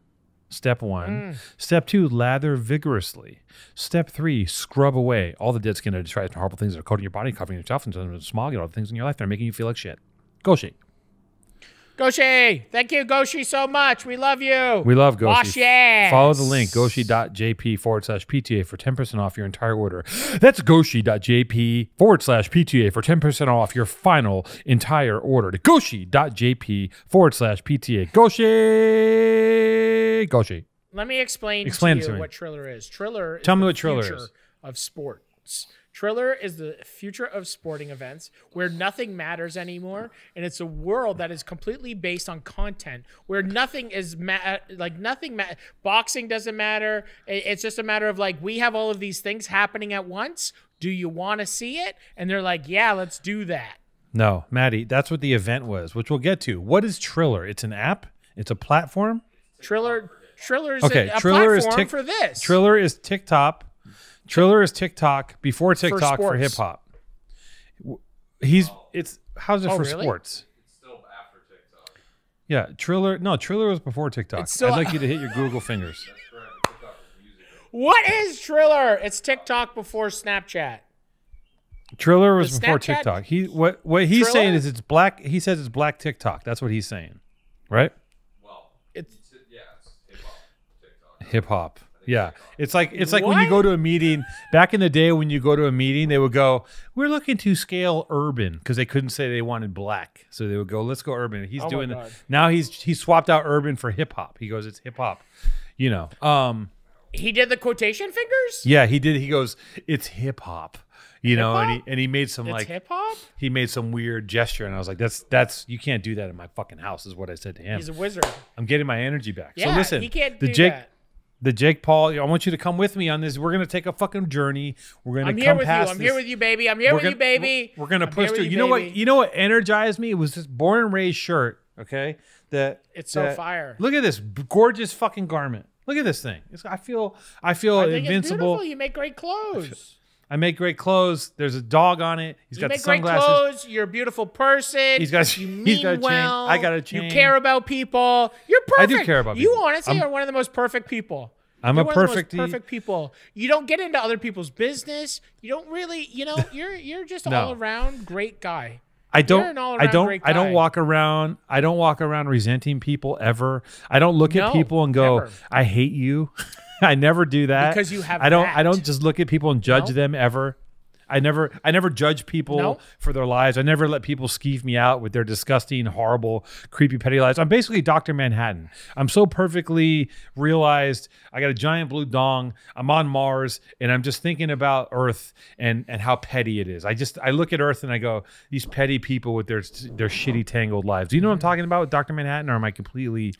Step 1. Step 2, lather vigorously. Step 3, scrub away all the dead skin and detritus and horrible things that are coating your body, covering yourself, and smog and all the things in your life that are making you feel like shit. Goshi. Goshi. Thank you, Goshi, so much. We love you. We love Goshi. Wash your ass. Follow the link, goshi.jp/PTA for 10% off your entire order. That's goshi.jp/PTA for 10% off your final entire order. To goshi.jp/PTA. Goshi. Let me explain to you what Triller is. Triller is the future of sports. Triller is the future of sporting events where nothing matters anymore, and it's a world that is completely based on content where nothing is boxing doesn't matter. It's just a matter of we have all of these things happening at once. Do you want to see it? And they're like, yeah, let's do that. No, Maddie, that's what the event was, which we'll get to. What is Triller? It's an app. It's a platform. Triller's a platform for this. Triller is TikTok. Triller is TikTok before TikTok for hip hop. How's it for sports? It's still after TikTok. Yeah, Triller was before TikTok. I'd like you to hit your Google fingers. That's correct. TikTok was music. What is Triller? It's TikTok before Snapchat. Triller was before TikTok. What he's saying is it's black. He says it's black TikTok. That's what he's saying, right? Well, it's hip-hop TikTok. Hip-hop. Yeah, it's like when you go to a meeting. Back in the day, when you go to a meeting, they would go, "We're looking to scale urban," because they couldn't say they wanted black, so they would go, "Let's go urban." He's doing that now. He swapped out urban for hip hop. He goes, "It's hip hop," He did the quotation fingers. Yeah, he did. He goes, "It's hip hop." And he made some hip hop. He made some weird gesture, and I was like, "That's you can't do that in my fucking house," is what I said to him. He's a wizard. I'm getting my energy back. Yeah, so listen, he can't do that. The Jake Paul, I want you to come with me on this. We're going to take a fucking journey. We're going to come past I'm here with you, baby. I'm here with you, baby. We're going to push through. You know what? You know what energized me? It was this born and raised shirt, okay? It's so fire. Look at this gorgeous fucking garment. Look at this thing. I feel I think invincible. It's beautiful. You make great clothes. I make great clothes. There's a dog on it. He's got sunglasses. You make great clothes. You're a beautiful person. He's got a chain. I got a chain. You care about people. You're perfect. I do care about people. You honestly are one of the most perfect people. You're one of the most perfect people. You don't get into other people's business. You don't really, you're just all around great guy. I don't walk around resenting people ever. I don't look at people and go, never. I hate you. I never do that. Because you have I don't just look at people and judge them ever. I never judge people No. for their lives. I never let people skeeve me out with their disgusting, horrible, creepy, petty lives. I'm basically Dr. Manhattan. I'm so perfectly realized. I got a giant blue dong. I'm on Mars, and I'm just thinking about Earth and how petty it is. I look at Earth and I go, these petty people with their shitty tangled lives. Do you know what I'm talking about with Dr. Manhattan, or am I completely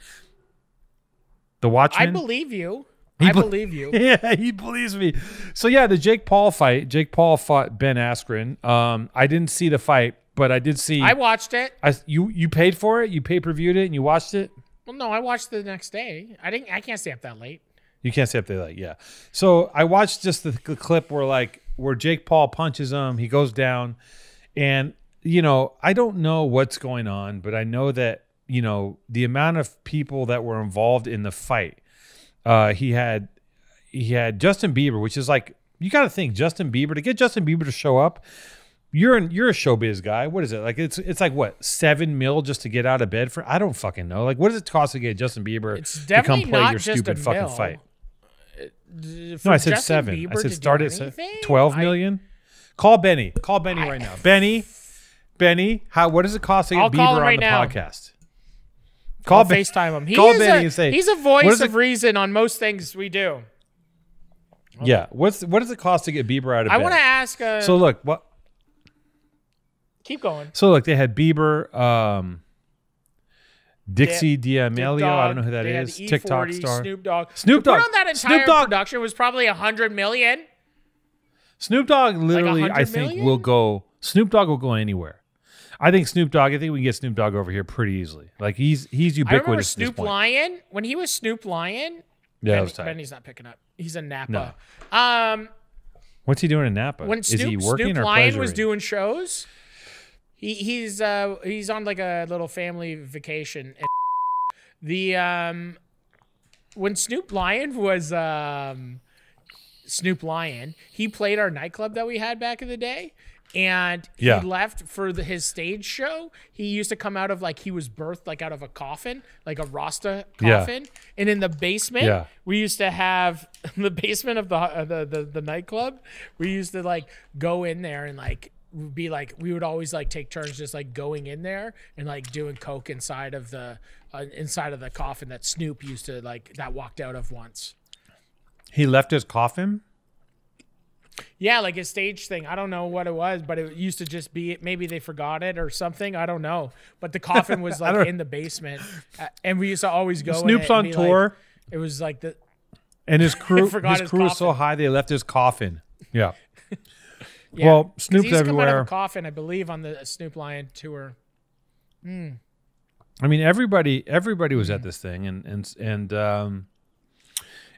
the Watchmen? I believe you. I believe you. Yeah, he believes me. So yeah, the Jake Paul fight. Jake Paul fought Ben Askren. I didn't see the fight, but I did see. I watched it. You paid for it. You pay-per-viewed it and you watched it. Well, no, I watched the next day. I can't stay up that late. You can't stay up that late. Yeah. So I watched just the clip where Jake Paul punches him. He goes down, and I don't know what's going on, but I know that the amount of people that were involved in the fight. He had Justin Bieber, which is like, you got to think Justin Bieber, to get Justin Bieber to show up. You're a showbiz guy. What is it? Like it's like what, $7 million just to get out of bed for? I don't fucking know. Like, what does it cost to get Justin Bieber to come play your stupid fucking fight? No, I said Justin 7. Bieber I said to start do at anything? 12 million. Call Benny. Call Benny right now. Benny, what does it cost to get I'll call Bieber him on right the now. podcast? I'll FaceTime him. Call Benny and say, he's a voice of reason on most things we do. Yeah. What does it cost to get Bieber out of bed? I want to ask. So look, what? Keep going. So look, they had Bieber, Dixie D'Amelio. I don't know who that is. TikTok star. Snoop Dogg. Snoop Dogg. To put on that entire production was probably $100 million. Snoop Dogg literally, like I think, will go. Snoop Dogg will go anywhere. I think we can get Snoop Dogg over here pretty easily. Like he's ubiquitous. I remember Snoop Lion when he was Snoop Lion. Yeah, that was tight. Benny's not picking up. He's in Napa. No. What's he doing in Napa? When Is he working Snoop or Lion pleasuring? was doing shows, he's on like a little family vacation. When Snoop Lion was Snoop Lion, he played our nightclub that we had back in the day. And he left for his stage show. He used to come out of he was birthed out of a coffin, like a Rasta coffin. And in the basement, we used to have the basement of the nightclub. We used to go in there and we would always take turns just going in there and doing coke inside of the coffin that Snoop used to that walked out of once. He left his coffin. Yeah, his stage thing. I don't know what it was, but it used to just be, maybe they forgot it or something. I don't know. But the coffin was in the basement. And we used to always go Snoop's in it on tour. It was and his crew is so high they left his coffin. Yeah. Yeah. Well, Snoop's he's everywhere. Come out of a coffin, I believe, on the Snoop Lion tour. I mean, everybody was at this thing, and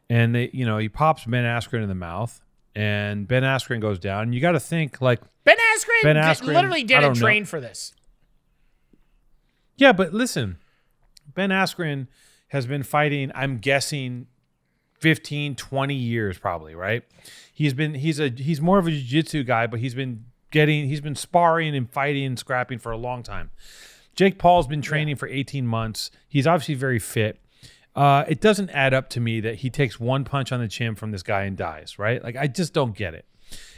they, he pops Ben Askren in the mouth. And Ben Askren goes down. You got to think Ben Askren literally didn't train for this. Yeah, but listen, Ben Askren has been fighting, I'm guessing, 15, 20 years probably, right? He's more of a jiu-jitsu guy, but he's been sparring and fighting and scrapping for a long time. Jake Paul's been training for 18 months. He's obviously very fit. It doesn't add up to me that he takes one punch on the chin from this guy and dies, right? I just don't get it.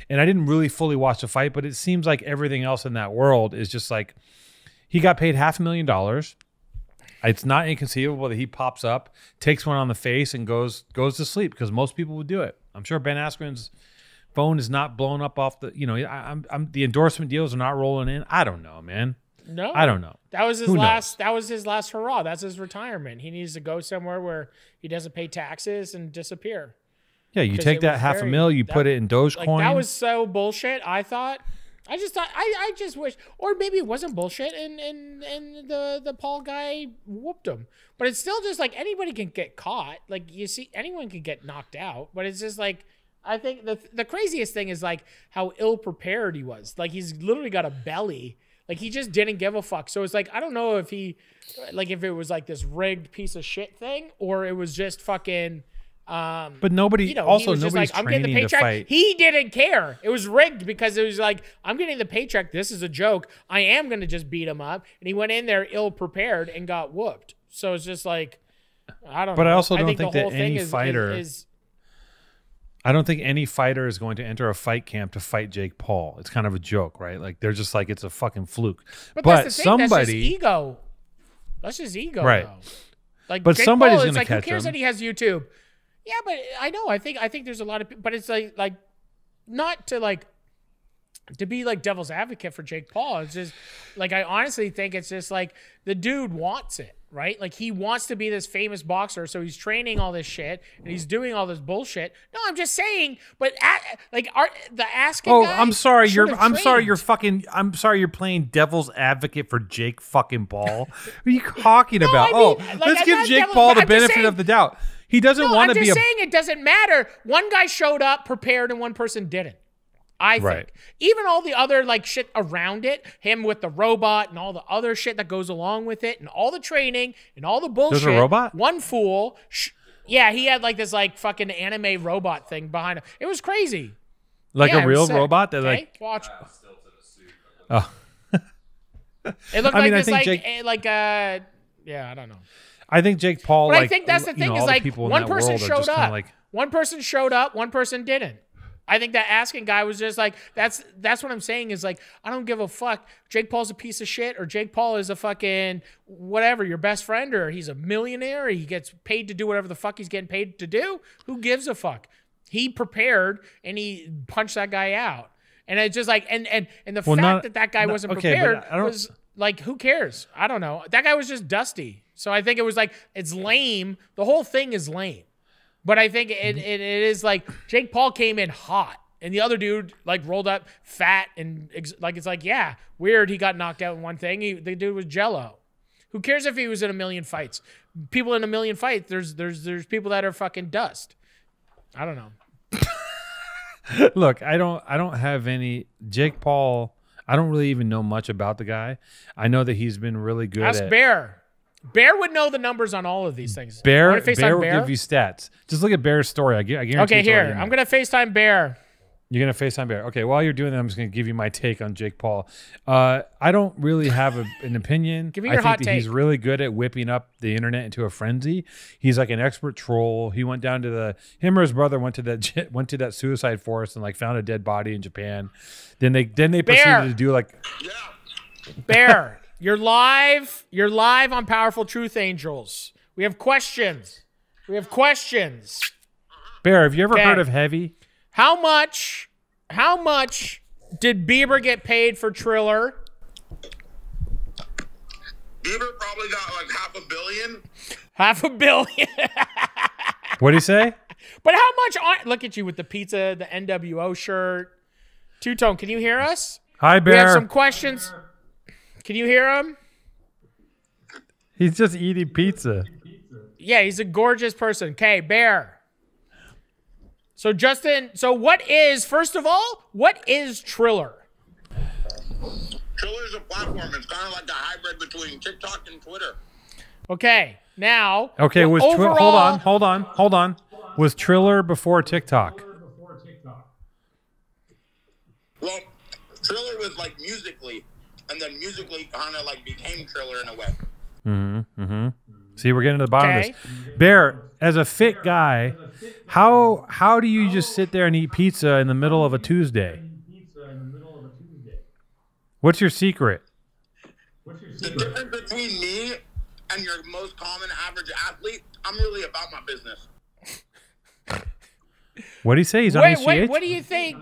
And I didn't really fully watch the fight, but it seems like everything else in that world is just he got paid $500,000. It's not inconceivable that he pops up, takes one on the face, and goes to sleep, because most people would do it. I'm sure Ben Askren's phone is not blown up off the, the endorsement deals are not rolling in. I don't know, man. No, I don't know. That was his last. That was his last hurrah. That's his retirement. He needs to go somewhere where he doesn't pay taxes and disappear. Yeah, you take that $500,000, you put it in Dogecoin. That was so bullshit. I just wish, or maybe it wasn't bullshit, and the Paul guy whooped him. But it's still just anybody can get caught. You see, anyone can get knocked out. But it's just I think the craziest thing is how ill prepared he was. He's literally got a belly. He just didn't give a fuck. So it's I don't know if he, if it was this rigged piece of shit thing, or it was just fucking. But nobody, nobody's I'm getting the training to paycheck. fight. He didn't care. It was rigged because it was I'm getting the paycheck. This is a joke. I am going to just beat him up. And he went in there ill prepared and got whooped. So it's just I don't know. But I also don't think think the that whole thing any fighter. I don't think any fighter is going to enter a fight camp to fight Jake Paul. It's kind of a joke, right? Like they're just like it's a fucking fluke. But that's the thing. That's just ego. That's just ego, right? Though. Like, but Jake somebody's Paul going to like, catch who cares him. that he has YouTube? Yeah, but I know. I think there's a lot of, but it's like not to like to be like devil's advocate for Jake Paul. It's just like I honestly think it's just like the dude wants it, right? Like he wants to be this famous boxer, so he's training all this shit and he's doing all this bullshit. No, I'm just saying. But the asking. Oh, guy I'm sorry. I'm sorry. You're playing devil's advocate for Jake fucking Paul. What are you talking about? Let's give Jake Paul the benefit of the doubt. He doesn't want to be. I'm just saying it doesn't matter. One guy showed up prepared and one person didn't. I think even all the other like shit around it, him with the robot and all the other shit that goes along with it, and all the training and all the bullshit. There's a robot? One fool. Yeah, he had like this like fucking anime robot thing behind him. It was crazy. Like a real robot that like watch. Oh. It looked like this yeah, I don't know. I think Jake Paul. But I think that's the thing is like one person showed up. Like, one person showed up. One person didn't. I think that asking guy was just like, that's what I'm saying is like, I don't give a fuck. Jake Paul's a piece of shit, or Jake Paul is a fucking whatever, your best friend, or he's a millionaire, or he gets paid to do whatever the fuck he's getting paid to do. Who gives a fuck? He prepared and he punched that guy out. And it's just like, and the fact that guy wasn't prepared was like, who cares? I don't know. That guy was just dusty. So I think it was like, it's lame. The whole thing is lame. But I think it is like Jake Paul came in hot and the other dude like rolled up fat and like, it's like, yeah, weird. He got knocked out in one thing. The dude was jello. Who cares if he was in a million fights? People in a million fights, there's people that are fucking dust. I don't know. Look, I don't have any Jake Paul. I don't really even know much about the guy. I know that he's been really good. Ask Bear. Bear would know the numbers on all of these things. Bear will give you stats. Just look at Bear's story. I guarantee. Okay, here. I'm going to FaceTime Bear. You're going to FaceTime Bear. Okay, while you're doing that, I'm just going to give you my take on Jake Paul. I don't really have an opinion. Give me your hot take. He's really good at whipping up the internet into a frenzy. He's like an expert troll. He went down to him or his brother went to that suicide forest and like found a dead body in Japan. Then they proceeded to do like Bear. You're live on Powerful Truth Angels. We have questions. Bear, have you ever heard of Heavy? How much did Bieber get paid for Triller? Bieber probably got like $500 million. What'd he say? But how much look at you with the pizza, the NWO shirt. Two-Tone, can you hear us? Hi, Bear. We have some questions. Can you hear him? He's just eating pizza. Yeah, he's a gorgeous person. Okay, Bear. So, Justin, first of all, what is Triller? Triller is a platform. It's kind of like a hybrid between TikTok and Twitter. Okay, now. Okay, hold on. Was Triller before TikTok? Well, Triller was like Musically. And then Musically kind of like became Triller in a way. See, we're getting to the bottom of this. Bear, as a fit guy, how do you just sit there and eat pizza in the middle of a Tuesday? What's your secret? The difference between me and your most common average athlete, I'm really about my business. What did he say? He's on HGH? Wait, what do you think?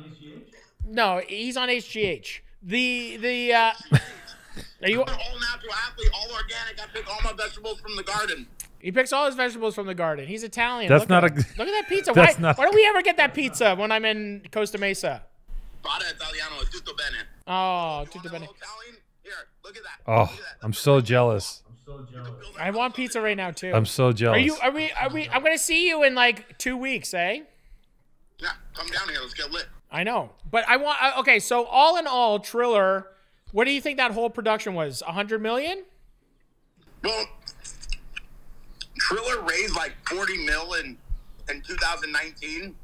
No, he's on HGH. Are you all natural athlete, all organic? I pick all my vegetables from the garden. He picks all his vegetables from the garden. He's Italian. Look at that pizza. Why don't we ever get that pizza when I'm in Costa Mesa? Vada Italiano, it's tutto bene. Oh, tutto bene. Here, look at that. Oh, I'm so jealous. I want pizza right now too. I'm so jealous. Are we? I'm gonna see you in like 2 weeks, eh? Yeah, come down here. Let's get lit. I know, but I want. Okay, so all in all, Triller. What do you think that whole production was? 100 million? Well, Triller raised like 40 mil in 2019,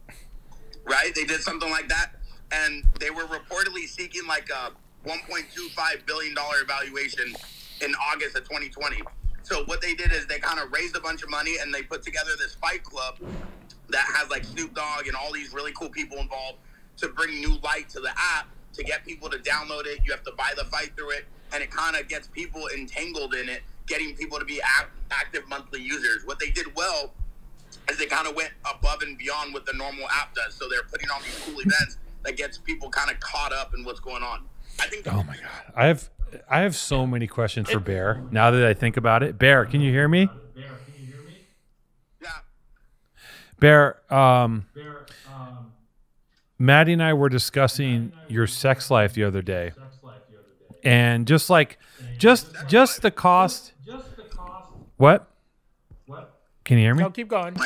right? They did something like that, and they were reportedly seeking like a $1.25 billion evaluation in August of 2020. So what they did is they kind of raised a bunch of money and they put together this fight club that has like Snoop Dogg and all these really cool people involved to bring new light to the app, to get people to download it. You have to buy the fight through it, and it kind of gets people entangled in it, getting people to be active monthly users. What they did well is they kind of went above and beyond what the normal app does. So they're putting on these cool events that gets people kind of caught up in what's going on. I think. Oh my God, I have so many questions for Bear. Now that I think about it, Bear, can you hear me? Yeah. Bear, Maddie and I were discussing your sex life the other day, and just the cost. What? Can you hear me? No, keep going.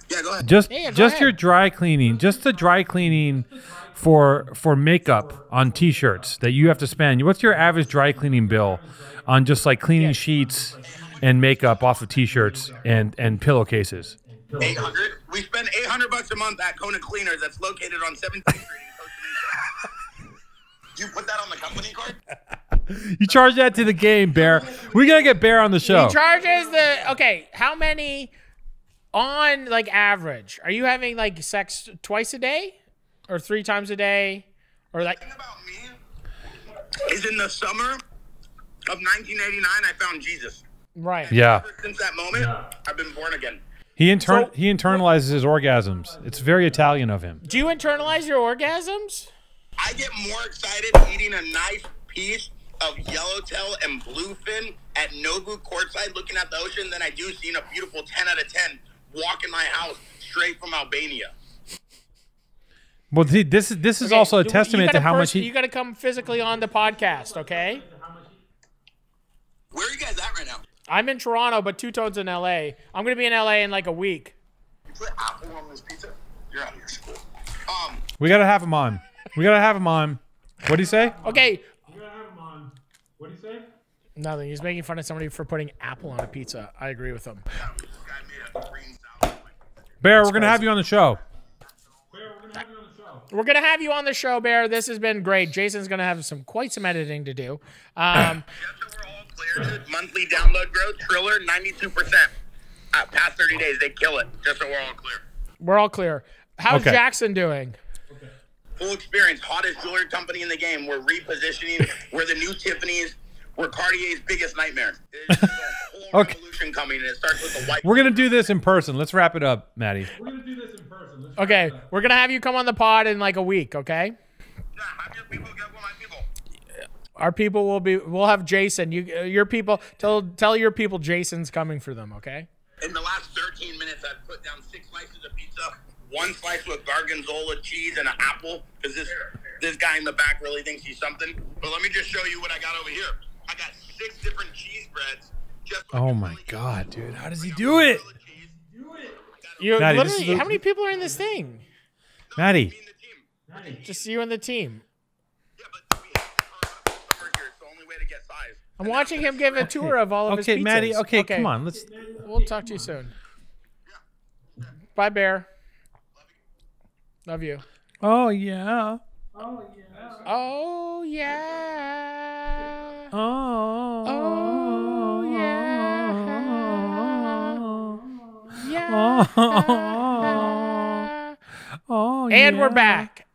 Yeah, go ahead. Just Yeah, go just ahead. your dry cleaning, just the dry cleaning for makeup on t-shirts that you have to spend. What's your average dry cleaning bill on just like cleaning sheets and makeup off of t-shirts and pillowcases? 800. We spend $800 a month at Kona Cleaners. That's located on 17th Street in Costa Mesa. You put that on the company card? You charge that to the game, Bear. We gotta get Bear on the show. He charges okay, how many on like average? Are you having like sex twice a day? Or 3 times a day? Or like The thing about me is in the summer of 1989, I found Jesus. right. Yeah. Since that moment, I've been born again. He internalizes his orgasms. It's very Italian of him. Do you internalize your orgasms? I get more excited eating a nice piece of yellowtail and bluefin at Nobu courtside looking at the ocean than I do seeing a beautiful 10 out of 10 walk in my house straight from Albania. Well, see, this is Okay, also a you testament to gotta how much you he. got to come physically on the podcast, okay? Where are you guys at right now? I'm in Toronto, but Two Tones in LA. I'm going to be in LA in like a week. You put apple on this pizza? You're out of your school. We gotta have him on. What'd he say? Okay, We gotta have him on. What'd he say? nothing. He's making fun of somebody for putting apple on a pizza. I agree with him. This guy made a green salad. Bear, we're gonna have you on the show. We're going to have you on the show, Bear. This has been great. Jason's going to have quite some editing to do. Just so we're all clear, dude, monthly download growth, Triller, 92%. Past 30 days, they kill it. Just so we're all clear. We're all clear. How's Okay. Jackson doing? Full experience, hottest jewelry company in the game. We're repositioning. We're the new Tiffany's. We're Cartier's biggest nightmare. There's a whole Okay. revolution coming, and it starts with the white. We're gonna do this in person. Let's wrap it up, Maddie. Okay, we're going to have you come on the pod in like a week, okay? Yeah, have your people get with my people. Our people we'll have Jason. Your people, tell your people Jason's coming for them, okay? In the last 13 minutes, I've put down 6 slices of pizza, 1 slice with gorgonzola cheese and an apple, because this guy in the back really thinks he's something. But let me just show you what I got over here. I got 6 different cheese breads. Oh my God, dude, how does he do it? You Maddie, this literally, is the- how many people are in this thing? Maddie. Me and the team. Just you and the team. Yeah, but we have customers here. It's the only way to get size. I'm watching him give a tour of all of his pizzas. Okay, Maddie. Okay, come on. Let's. We'll talk to you soon. Bye, Bear. Love you. Oh yeah. Oh yeah. Oh. Oh yeah. Yeah. Oh. And we're back.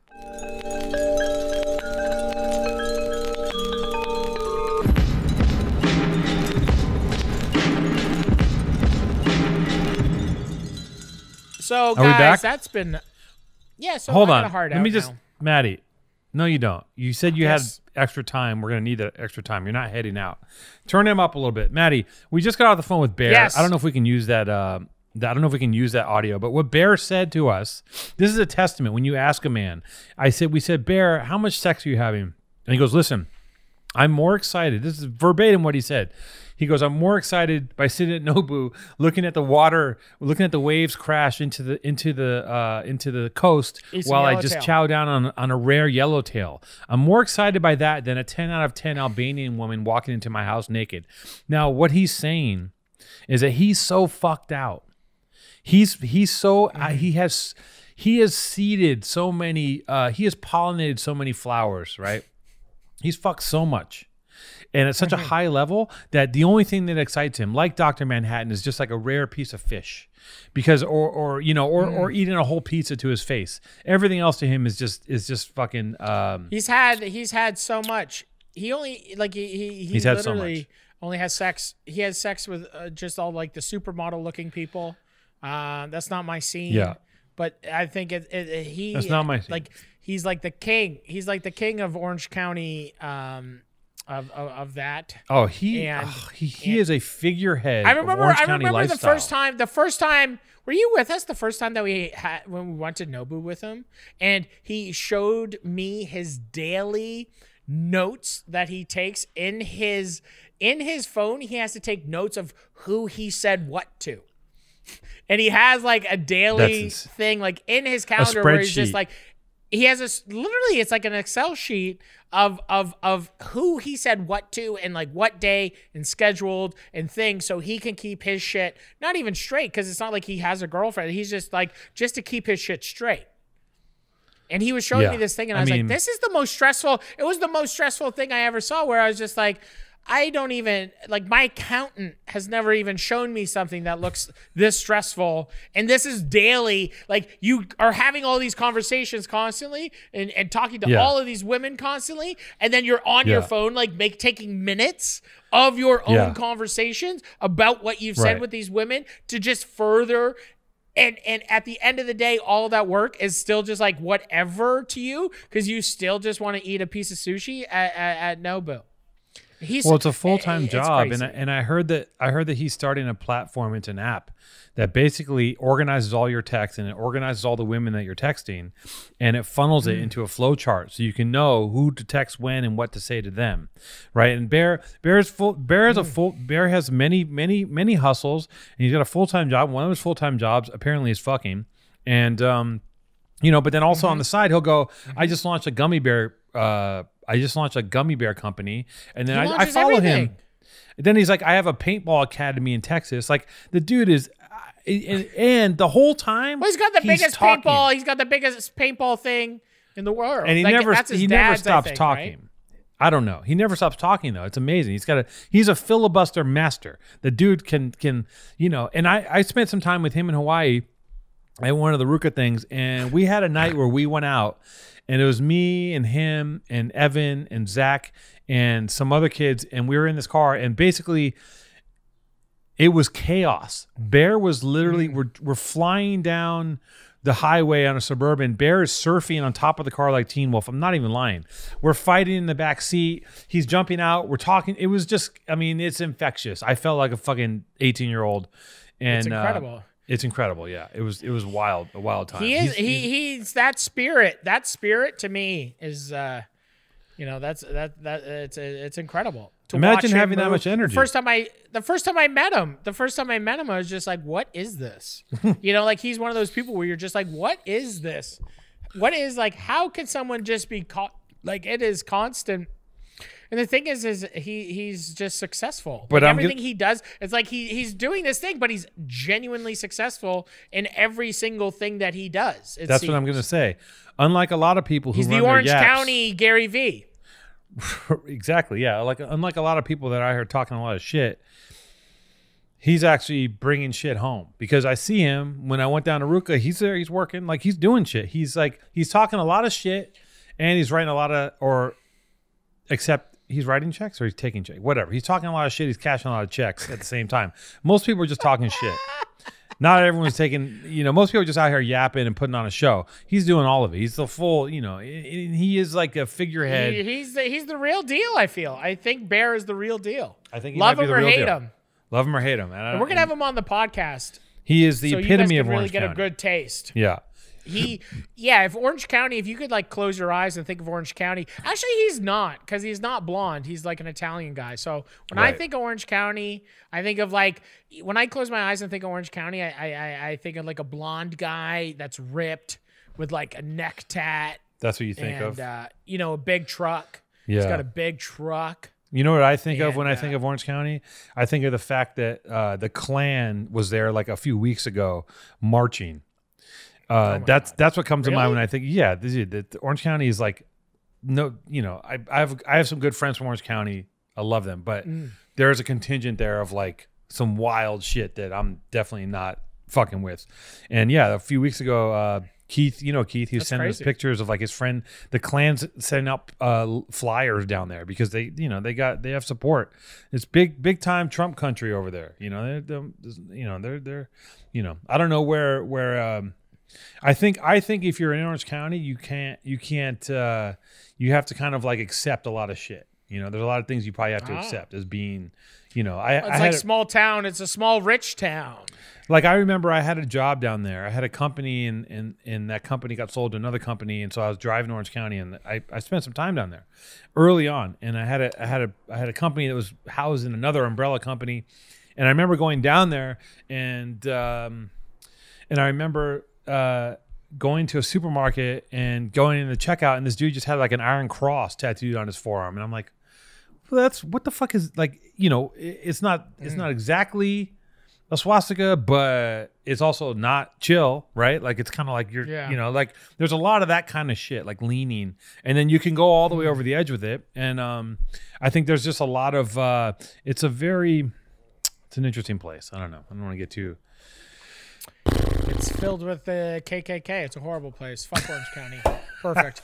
So we guys, back? that's been so Hold I got on. a heart Let out me just, now. Maddie. No, you don't. You said you Yes. had extra time. We're gonna need that extra time. You're not heading out. Turn him up a little bit, Maddie. We just got off the phone with Bear. Yes. I don't know if we can use that. I don't know if we can use that audio, but what Bear said to us, this is a testament. When you ask a man, we said, Bear, how much sex are you having? And he goes, listen, I'm more excited. This is verbatim what he said. He goes, I'm more excited by sitting at Nobu, looking at the water, looking at the waves crash into the coast Eat some while I just yellowtail. chow down on a rare yellowtail. I'm more excited by that than a 10 out of 10 Albanian woman walking into my house naked. Now, what he's saying is that he's so fucked out. He's so he has seeded so many. He has pollinated so many flowers. Right. He's fucked so much. and at such a high level that the only thing that excites him, like Dr. Manhattan, is just like a rare piece of fish, because or eating a whole pizza to his face. Everything else to him is just fucking. He's had so much. He only like he's had so literally much. only has sex. He has sex with just all like the supermodel looking people. That's not my scene. Yeah. But I think That's not my scene. Like he's like the king. He's like the king of Orange County. Of that. Oh, he is a figurehead. I remember. Of Orange I County remember lifestyle. the first time. Were you with us the first time that when we went to Nobu with him, and he showed me his daily notes that he takes in his phone. He has to take notes of who he said what to, and he has like a daily thing like in his calendar where he's just like. He has literally, it's like an Excel sheet of who he said what to and like what day and scheduled and things, so he can keep his shit not even straight, because it's not like he has a girlfriend. He's just like just to keep his shit straight. And he was showing me this thing, and I was like, this is the most stressful. It was the most stressful thing I ever saw, where I was just like, I don't even, like, my accountant has never even shown me something that looks this stressful. And this is daily. Like, you are having all these conversations constantly and talking to all of these women constantly. And then you're on your phone, like, taking minutes of your own conversations about what you've said with these women to just further. And at the end of the day, all of that work is still just like whatever to you, because you still just want to eat a piece of sushi at Nobu. Well, it's a full-time job, and I heard that he's starting a platform. It's an app that basically organizes all your texts, and it organizes all the women that you're texting, and it funnels it into a flow chart, so you can know who to text when and what to say to them, right? And Bear has many hustles, and he's got a full-time job. One of his full-time jobs apparently is fucking, and but then also on the side he'll go, I just launched a gummy bear company, and then I follow him. And then he's like, I have a paintball academy in Texas. Like, the dude is, and the whole time, well, he's got the biggest paintball. He's got the biggest paintball thing in the world, and he never stops talking. Right? I don't know. He never stops talking though. It's amazing. He's a filibuster master. The dude can And I spent some time with him in Hawaii at one of the Ruka things, and we had a night where we went out. And it was me and him and Evan and Zach and some other kids. And we were in this car, and basically it was chaos. Bear was literally, we're flying down the highway on a Suburban. Bear is surfing on top of the car like Teen Wolf. I'm not even lying. We're fighting in the back seat. He's jumping out. We're talking. It was just, it's infectious. I felt like a fucking 18-year-old. And it's incredible. It's incredible, yeah. It was wild, a wild time. He's that spirit. That spirit to me is, it's incredible. Imagine having that much energy. The first time I met him, I was just like, what is this? Like, he's one of those people where you're just like, what is this? What is, like, how can someone just be caught? Like, it is constant. And the thing is he's just successful. But like, everything he does, it's like he's doing this thing, but he's genuinely successful in every single thing that he does. That's what I'm going to say. Unlike a lot of people who he's the Orange County Gary V. Exactly, yeah. Unlike a lot of people that I heard talking a lot of shit, he's actually bringing shit home. Because I see him when I went down to Ruka. He's there. He's working. Like, he's doing shit. He's talking a lot of shit, and he's writing a lot of except. He's writing checks or he's taking checks, whatever. He's talking a lot of shit. He's cashing a lot of checks at the same time. Most people are just talking shit. Not everyone's taking, most people are just out here yapping and putting on a show. He's doing all of it. He's the full, he is like a figurehead. He's the real deal, I feel. I think Bear is the real deal. I think he love might be him the or real hate deal. him. Love him or hate him. And we're going to have him on the podcast. He is the epitome of Orange County. So you guys can really get a good taste. Yeah. If Orange County, if you could like close your eyes and think of Orange County, actually he's not, because he's not blonde. He's like an Italian guy. So when I think of Orange County, I think of like, when I close my eyes and think of Orange County, I think of like a blonde guy that's ripped with like a neck tat. That's what you think of? A big truck. Yeah. He's got a big truck. You know what I think of when I think of Orange County? I think of the fact that the Klan was there like a few weeks ago marching. That's what comes to mind when I think, the Orange County is like, I have some good friends from Orange County. I love them, but there's a contingent there of like some wild shit that I'm definitely not fucking with. And yeah, a few weeks ago, Keith, you know Keith, he was sending us pictures of like his friend, the Klan's setting up flyers down there because they have support. It's big time Trump country over there. They're I don't know where I think if you're in Orange County, you have to kind of like accept a lot of shit. There's a lot of things you probably have to accept as being, small town. It's a small rich town. Like I remember I had a job down there. I had a company and that company got sold to another company. And so I was driving to Orange County and I spent some time down there early on. And I had a company that was housed in another umbrella company. And I remember going down there and I remember going to a supermarket and going in the checkout and this dude just had like an iron cross tattooed on his forearm. And I'm like, well, that's what the fuck is like, it's not exactly a swastika, but it's also not chill, right? Like it's kind of like like there's a lot of that kind of shit, like leaning, and then you can go all the way over the edge with it. And I think there's just a lot of it's an interesting place. I don't know. I don't want to get too. It's filled with the KKK. It's a horrible place. Fuck Orange County. Perfect.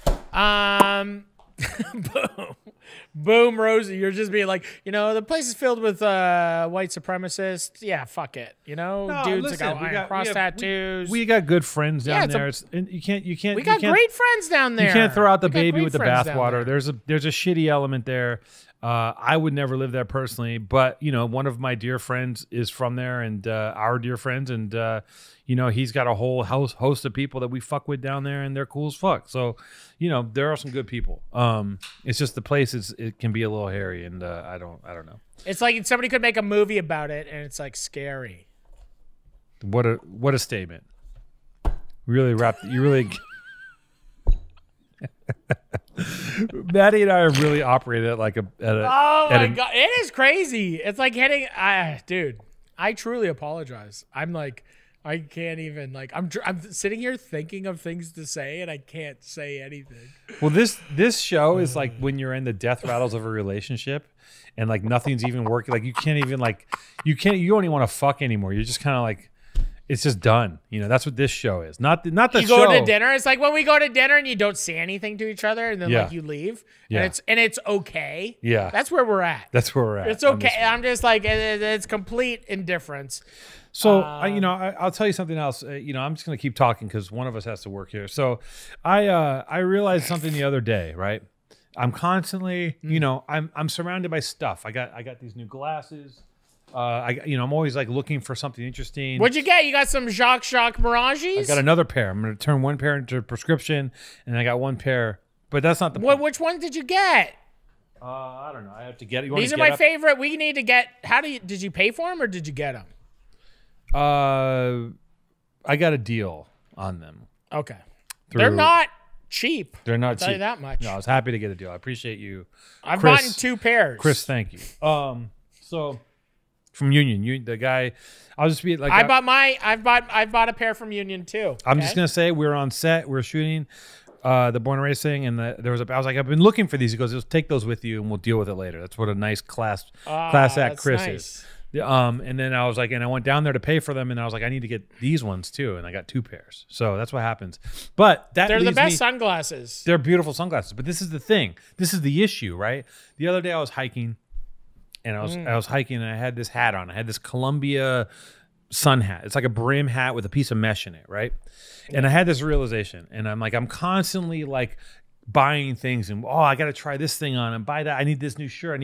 Boom, Rosie. You're just being like, the place is filled with white supremacists. Yeah, fuck it. Dudes that got iron cross tattoos. We got good friends down there. You can't. We got great friends down there. You can't throw out the baby with the bathwater. There's a shitty element there. I would never live there personally, but one of my dear friends is from there, and our dear friends, and he's got a whole host of people that we fuck with down there, and they're cool as fuck. So, there are some good people. It's just the place it can be a little hairy, and I don't know. It's like somebody could make a movie about it, and it's like scary. What a statement! Really you really. Maddie and I are really operating at like oh my god, it is crazy. It's like hitting. Dude, I truly apologize. I'm like, I can't even like. I'm sitting here thinking of things to say, and I can't say anything. Well, this show is like when you're in the death rattles of a relationship, and like nothing's even working. Like you can't even like you don't even want to fuck anymore. You're just kind of like. It's just done. That's what this show is. Not the show. You go to dinner. It's like when we go to dinner and you don't say anything to each other, and then like you leave. Yeah. And it's okay. Yeah. That's where we're at. That's where we're at. It's okay. I'm just like it's complete indifference. So I'll tell you something else. I'm just gonna keep talking because one of us has to work here. So I realized something the other day. Right. I'm constantly I'm surrounded by stuff. I got these new glasses. I'm always like looking for something interesting. What'd you get? You got some Jacques Mirages? I got another pair. I'm going to turn one pair into a prescription, and I got one pair, but that's not the point. Which one did you get? I don't know. I have to get it. These are my favorite. We need to get. Did you pay for them or did you get them? I got a deal on them. Okay. They're not cheap. They're not cheap. I'll tell you that much. No, I was happy to get a deal. I appreciate you. I've bought 2 pairs. Chris, thank you. So. From Union, the guy, I'll just be like, I've bought a pair from Union too. I'm just gonna say we're on set, we're shooting the Born and Raised thing, and I was like, I've been looking for these. He goes, just take those with you, and we'll deal with it later. That's what a nice class act Chris is. And then I was like, and I went down there to pay for them, and I was like, I need to get these ones too, and I got 2 pairs. So that's what happens. But they're the best sunglasses. They're beautiful sunglasses. But this is the thing. This is the issue, right? The other day I was hiking. And I was hiking, and I had this hat on. I had this Columbia sun hat. It's like a brim hat with a piece of mesh in it, right? Yeah. And I had this realization, and I'm constantly like buying things, and I got to try this thing on and buy that. I need this new shirt.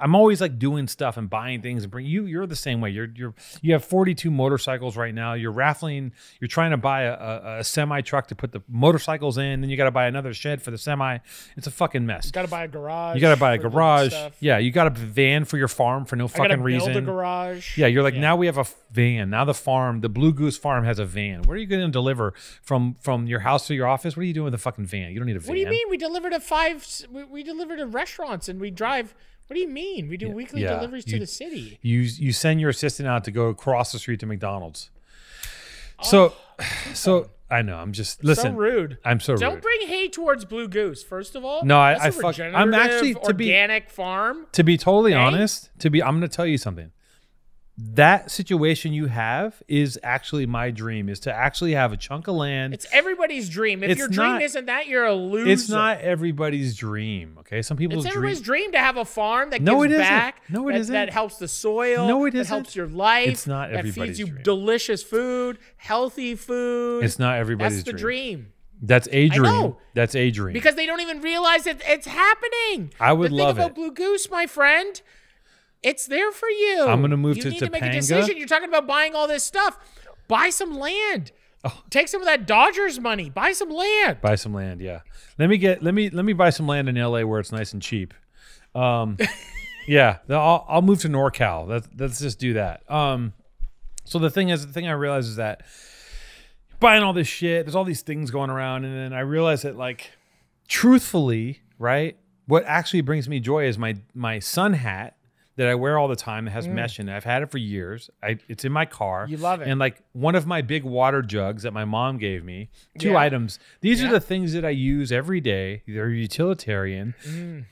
I'm always like doing stuff and buying things and you're the same way. You have 42 motorcycles right now. You're raffling. You're trying to buy a semi truck to put the motorcycles in. Then you got to buy another shed for the semi. It's a fucking mess. You got to buy a garage. You got to buy a garage. Yeah. You got a van for your farm for no fucking reason. Build a garage. Yeah. You're like, now we have a van. Now the Blue Goose farm has a van. Where are you going to deliver from your house to your office? What are you doing with a fucking van? You don't need a van. What do you mean? We deliver to restaurants and we drive. What do you mean? We do weekly deliveries to the city. You send your assistant out to go across the street to McDonald's. So So I know. I'm just listen. So rude. I'm so rude. Don't bring hate towards Blue Goose. First of all, no, I'm actually organic farm. To be totally honest, I'm going to tell you something. That situation you have is actually my dream, is to actually have a chunk of land. It's everybody's dream. If your dream isn't that, you're a loser. It's not everybody's dream, okay? Some people's It's everybody's dream to have a farm that gives back. No, it isn't. That helps the soil. No, it isn't. That helps your life. It's not everybody's dream. That feeds you dream. delicious food, healthy food. It's not everybody's dream. That's the dream. That's a dream. I know. That's a dream. Because they don't even realize it's happening. I would love it. The thing about Blue Goose, my friend, it's there for you. I'm going to move to Topanga. You need to make a decision. You're talking about buying all this stuff. Buy some land. Oh. Take some of that Dodgers money. Buy some land. Buy some land, yeah. Let me buy some land in LA where it's nice and cheap. Yeah, I'll move to NorCal. Let's just do that. So the thing I realize is that buying all this shit, there's all these things going around, and then I realize that, like, truthfully, right, what actually brings me joy is my sun hat that I wear all the time. It has mesh in it. I've had it for years. It's in my car. You love it. And like one of my big water jugs that my mom gave me, 2 items. These are the things that I use every day. They're utilitarian.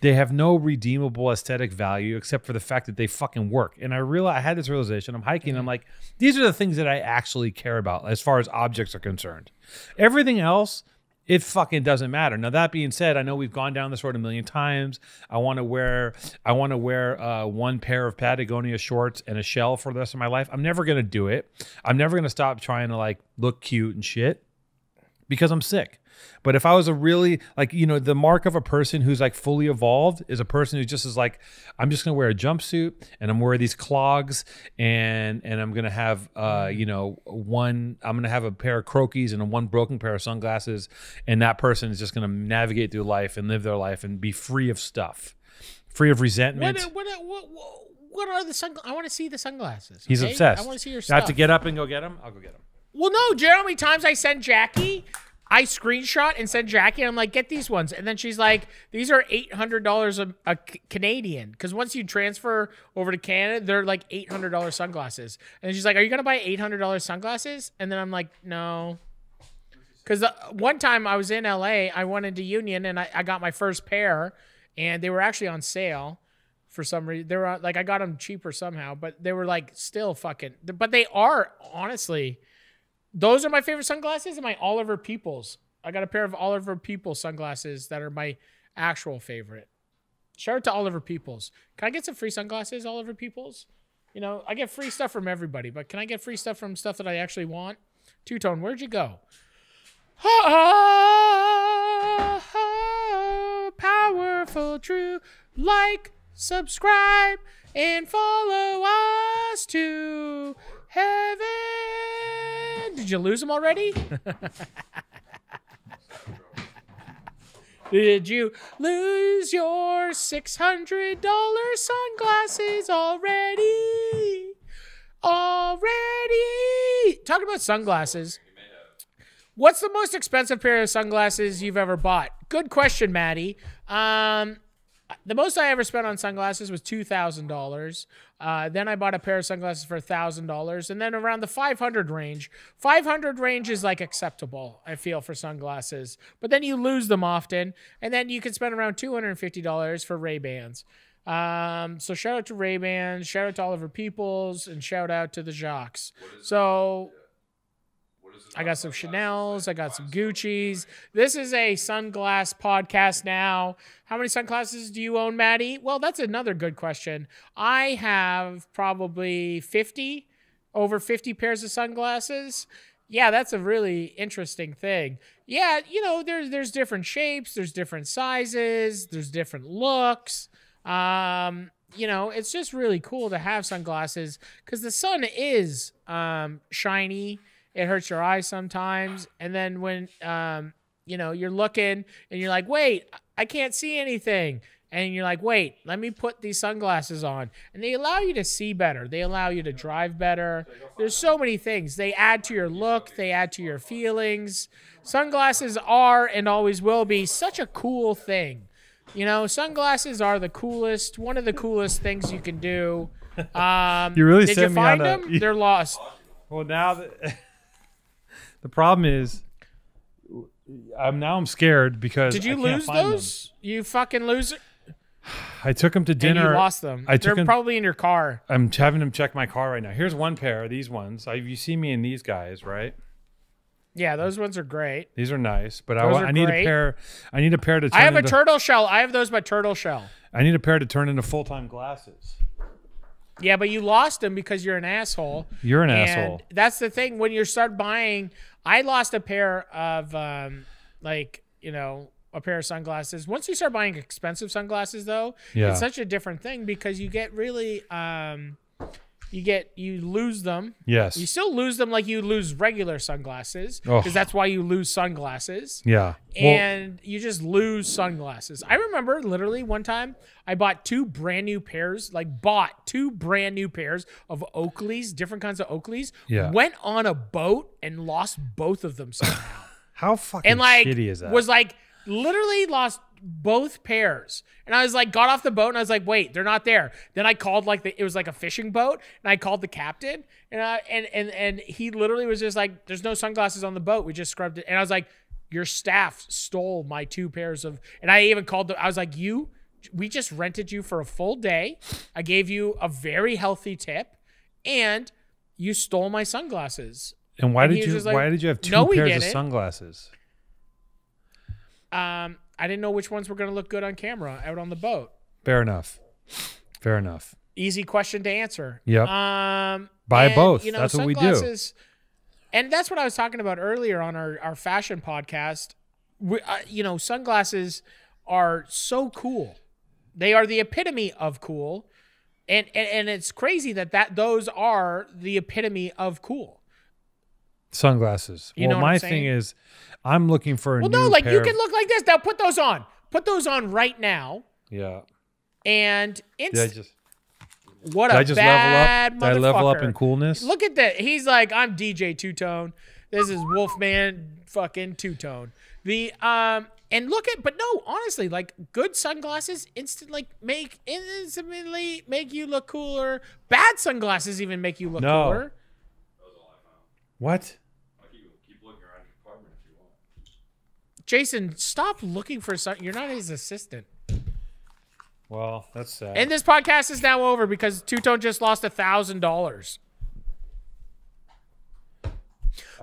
They have no redeemable aesthetic value except for the fact that they fucking work. And I had this realization. I'm hiking. I'm like, these are the things that I actually care about as far as objects are concerned. Everything else, it fucking doesn't matter. Now, that being said, I know we've gone down this road a million times. I want to wear one pair of Patagonia shorts and a shell for the rest of my life. I'm never going to do it. I'm never going to stop trying to like look cute and shit because I'm sick. But if I was a really, like, you know, the mark of a person who's like fully evolved is a person who just is like, I'm just going to wear a jumpsuit and I'm going to wear these clogs and I'm going to have, I'm going to have a pair of Croakies and one broken pair of sunglasses. And that person is just going to navigate through life and live their life and be free of stuff, free of resentment. What are the sunglasses? I want to see the sunglasses. He's obsessed. I want to see your I stuff. have to get up and go get them. I'll go get them. Well, no, do you know how many times I send Jackie? I screenshot and send Jackie, and I'm like, get these ones. And then she's like, these are $800 a Canadian. Because once you transfer over to Canada, they're like $800 sunglasses. And she's like, are you going to buy $800 sunglasses? And then I'm like, no. Because one time I was in LA, I went into Union, and I got my first pair, and they were actually on sale for some reason. They were like, I got them cheaper somehow, but they were like still fucking, but they are, honestly, those are my favorite sunglasses and my Oliver Peoples. I got a pair of Oliver Peoples sunglasses that are my actual favorite. Shout out to Oliver Peoples. Can I get some free sunglasses, Oliver Peoples? You know, I get free stuff from everybody, but can I get free stuff from stuff that I actually want? Two-Tone, where'd you go? Powerful, true. Like, subscribe, and follow us to heaven. Did you lose them already? Did you lose your $600 sunglasses already? Talking about sunglasses. What's the most expensive pair of sunglasses you've ever bought? Good question, Maddie. The most I ever spent on sunglasses was $2,000. Then I bought a pair of sunglasses for $1,000, and then around the 500 range. 500 range is like acceptable, I feel, for sunglasses. But then you lose them often, and then you can spend around $250 for Ray-Bans. So shout out to Ray-Bans, shout out to Oliver Peoples, and shout out to the Jacques. So I got some Chanels. I got some Gucci's. This is a sunglass podcast now. How many sunglasses do you own, Maddie? Well, that's another good question. I have probably over 50 pairs of sunglasses. Yeah, that's a really interesting thing. Yeah, you know, there's different shapes. There's different sizes. There's different looks. You know, it's just really cool to have sunglasses because the sun is shiny. It hurts your eyes sometimes. And then when, you know, you're looking and you're like, wait, I can't see anything. And you're like, wait, let me put these sunglasses on. And they allow you to see better. They allow you to drive better. There's so many things. They add to your look. They add to your feelings. Sunglasses are and always will be such a cool thing. You know, sunglasses are the coolest, one of the coolest things you can do. You really did you sent me find on them? They're lost. Well, now that... The problem is, I'm scared because Did you I can't lose find those? You fucking loser. them. I took them to And dinner. you lost them. They're probably in your car. I'm having them check my car right now. Here's one pair of these ones. You see me in these guys, right? Yeah, those ones are great. These are nice, but Those I are need great. a pair. I need a pair to turn I have a into, turtle shell. I have those by turtle shell. I need a pair to turn into full-time glasses. Yeah, but you lost them because you're an asshole. You're an And asshole. that's the thing. When you start buying, I lost a pair of a pair of sunglasses. Once you start buying expensive sunglasses, though, Yeah. it's such a different thing because you get really you lose them. Yes. You still lose them like you lose regular sunglasses Oh. because that's why you lose sunglasses. Yeah. And you just lose sunglasses. I remember literally one time I bought two brand new pairs of Oakleys, different kinds of Oakleys. Yeah. Went on a boat and lost both of them somehow. How fucking And like shitty is that? was like literally lost both pairs. And I was like, got off the boat and I was like, wait, they're not there. Then I called it was like a fishing boat, and I called the captain, and he literally was just like, there's no sunglasses on the boat. We just scrubbed it. And I was like, your staff stole my two pairs of, and I even called them. I was like, we just rented you for a full day. I gave you a very healthy tip, and you stole my sunglasses. and why and did he was you just like, why did you have two "No, we pairs of didn't." sunglasses? I didn't know which ones were going to look good on camera out on the boat. Fair enough. Fair enough. Easy question to answer. Yep. Buy both. That's what we do. Sunglasses- And that's what I was talking about earlier on our fashion podcast. Sunglasses are so cool. They are the epitome of cool. And it's crazy that those are the epitome of cool. Sunglasses. You know what my I'm thing saying? is, I'm looking for a Well, new no, like pair you of- can look like this. Now put those on. Put those on right now. Yeah. And Did I just what did a I just bad level up? Did I level up motherfucker. in coolness? Look at that. He's like, I'm DJ Two Tone. This is Wolfman fucking Two Tone. And look at, but no, honestly, like good sunglasses instantly make you look cooler. Bad sunglasses even make you look No. cooler. What? Keep looking around your apartment if you want. Jason, stop looking for something. You're not his assistant. Well, that's sad. And this podcast is now over because Two Tone just lost $1,000.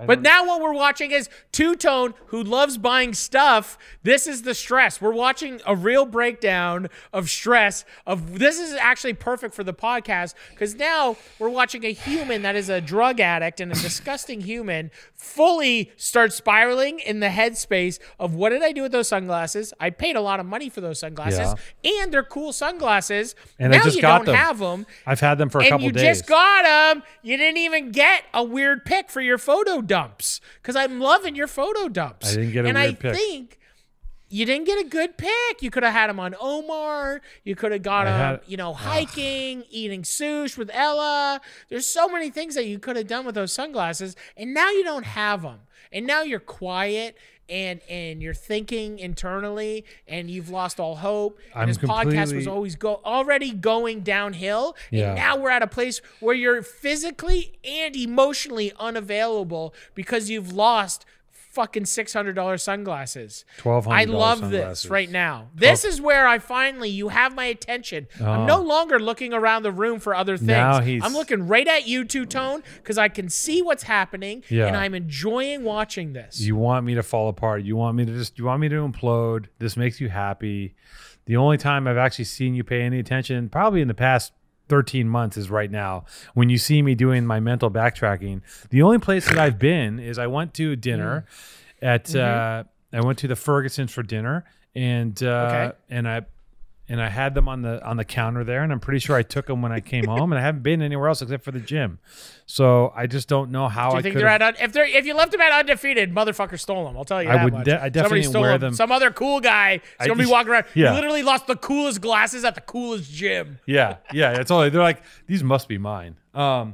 But now what we're watching is Two Tone, who loves buying stuff. This is the stress. We're watching a real breakdown of stress. This is actually perfect for the podcast because now we're watching a human that is a drug addict and a disgusting human fully start spiraling in the headspace of what did I do with those sunglasses? I paid a lot of money for those sunglasses, and they're cool sunglasses. And I now just you got don't them. have them. I've had them for a And couple you days. just got them. You didn't even get a weird pic for your photo dumps because I'm loving your photo dumps. I didn't get a and weird I pic. think you didn't get a good pic. You could have had him on Omar. You could have got him, hiking, eating sushi with Ella. There's so many things that you could have done with those sunglasses, and now you don't have them. And now you're quiet and you're thinking internally, and you've lost all hope. And his podcast was already going downhill, Yeah. and now we're at a place where you're physically and emotionally unavailable because you've lost fucking $600 sunglasses. $1,200 I love sunglasses. this right now. This is where you have my attention. I'm no longer looking around the room for other things. Now I'm looking right at you, Two Tone, because I can see what's happening, Yeah. and I'm enjoying watching this. You want me to fall apart. You want me to implode. This makes you happy. The only time I've actually seen you pay any attention, probably in the past 13 months, is right now when you see me doing my mental backtracking. The only place that I've been is I went to dinner at I went to the Fergusons for dinner, and and I had them on the counter there, and I'm pretty sure I took them when I came home, and I haven't been anywhere else except for the gym. So I just don't know how Do you I think could. if you left them at undefeated, motherfucker stole them. I'll tell you I that would much. I definitely Somebody didn't stole wear them. them. Some other cool guy is I gonna be just- walking around. yeah. You literally lost the coolest glasses at the coolest gym. Yeah, it's all. They're like, these must be mine. No,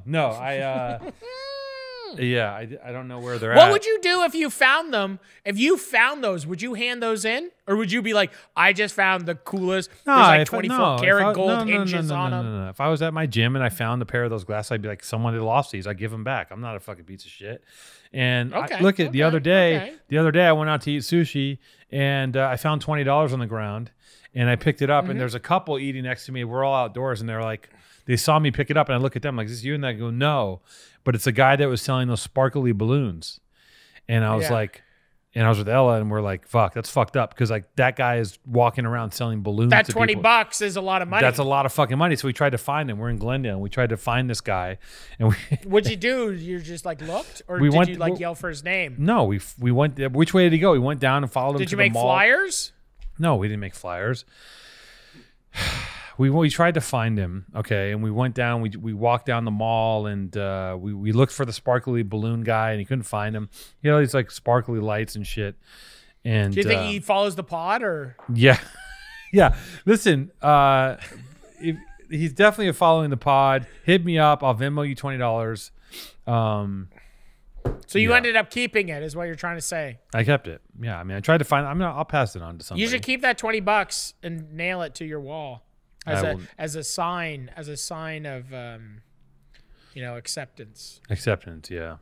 Yeah, I don't know where they're at. What would you do if you found them? If you found those, would you hand those in? Or would you be like, I just found the coolest, there's like 24 karat gold hinges on them? No. If I was at my gym and I found a pair of those glasses, I'd be like, someone that lost these, I'd give them back. I'm not a fucking piece of shit. And the other day I went out to eat sushi and I found $20 on the ground and I picked it up and there's a couple eating next to me. We're all outdoors and they're like, they saw me pick it up and I look at them like, is this you? And I go, no. But it's a guy that was selling those sparkly balloons. And I was like, and I was with Ella and we're like, fuck, that's fucked up. Because like that guy is walking around selling balloons. That to $20 is a lot of money. That's a lot of fucking money. So we tried to find him. We're in Glendale. And we tried to find this guy. And what'd you do? You just like looked? Or did you like yell for his name? No, we went, which way did he go? We went down and followed him to the mall. Did you make flyers? No, we didn't make flyers. We tried to find him, okay, and we went down. We walked down the mall, and we looked for the sparkly balloon guy, and he couldn't find him. He had all these like sparkly lights and shit. And do you think he follows the pod, or? Yeah, yeah. Listen, he's definitely following the pod. Hit me up. I'll Venmo you $20. So you ended up keeping it, is what you're trying to say? I kept it. Yeah, I mean, I tried to find. I'll pass it on to somebody. You should keep that $20 and nail it to your wall. As a sign of acceptance. Acceptance, yeah.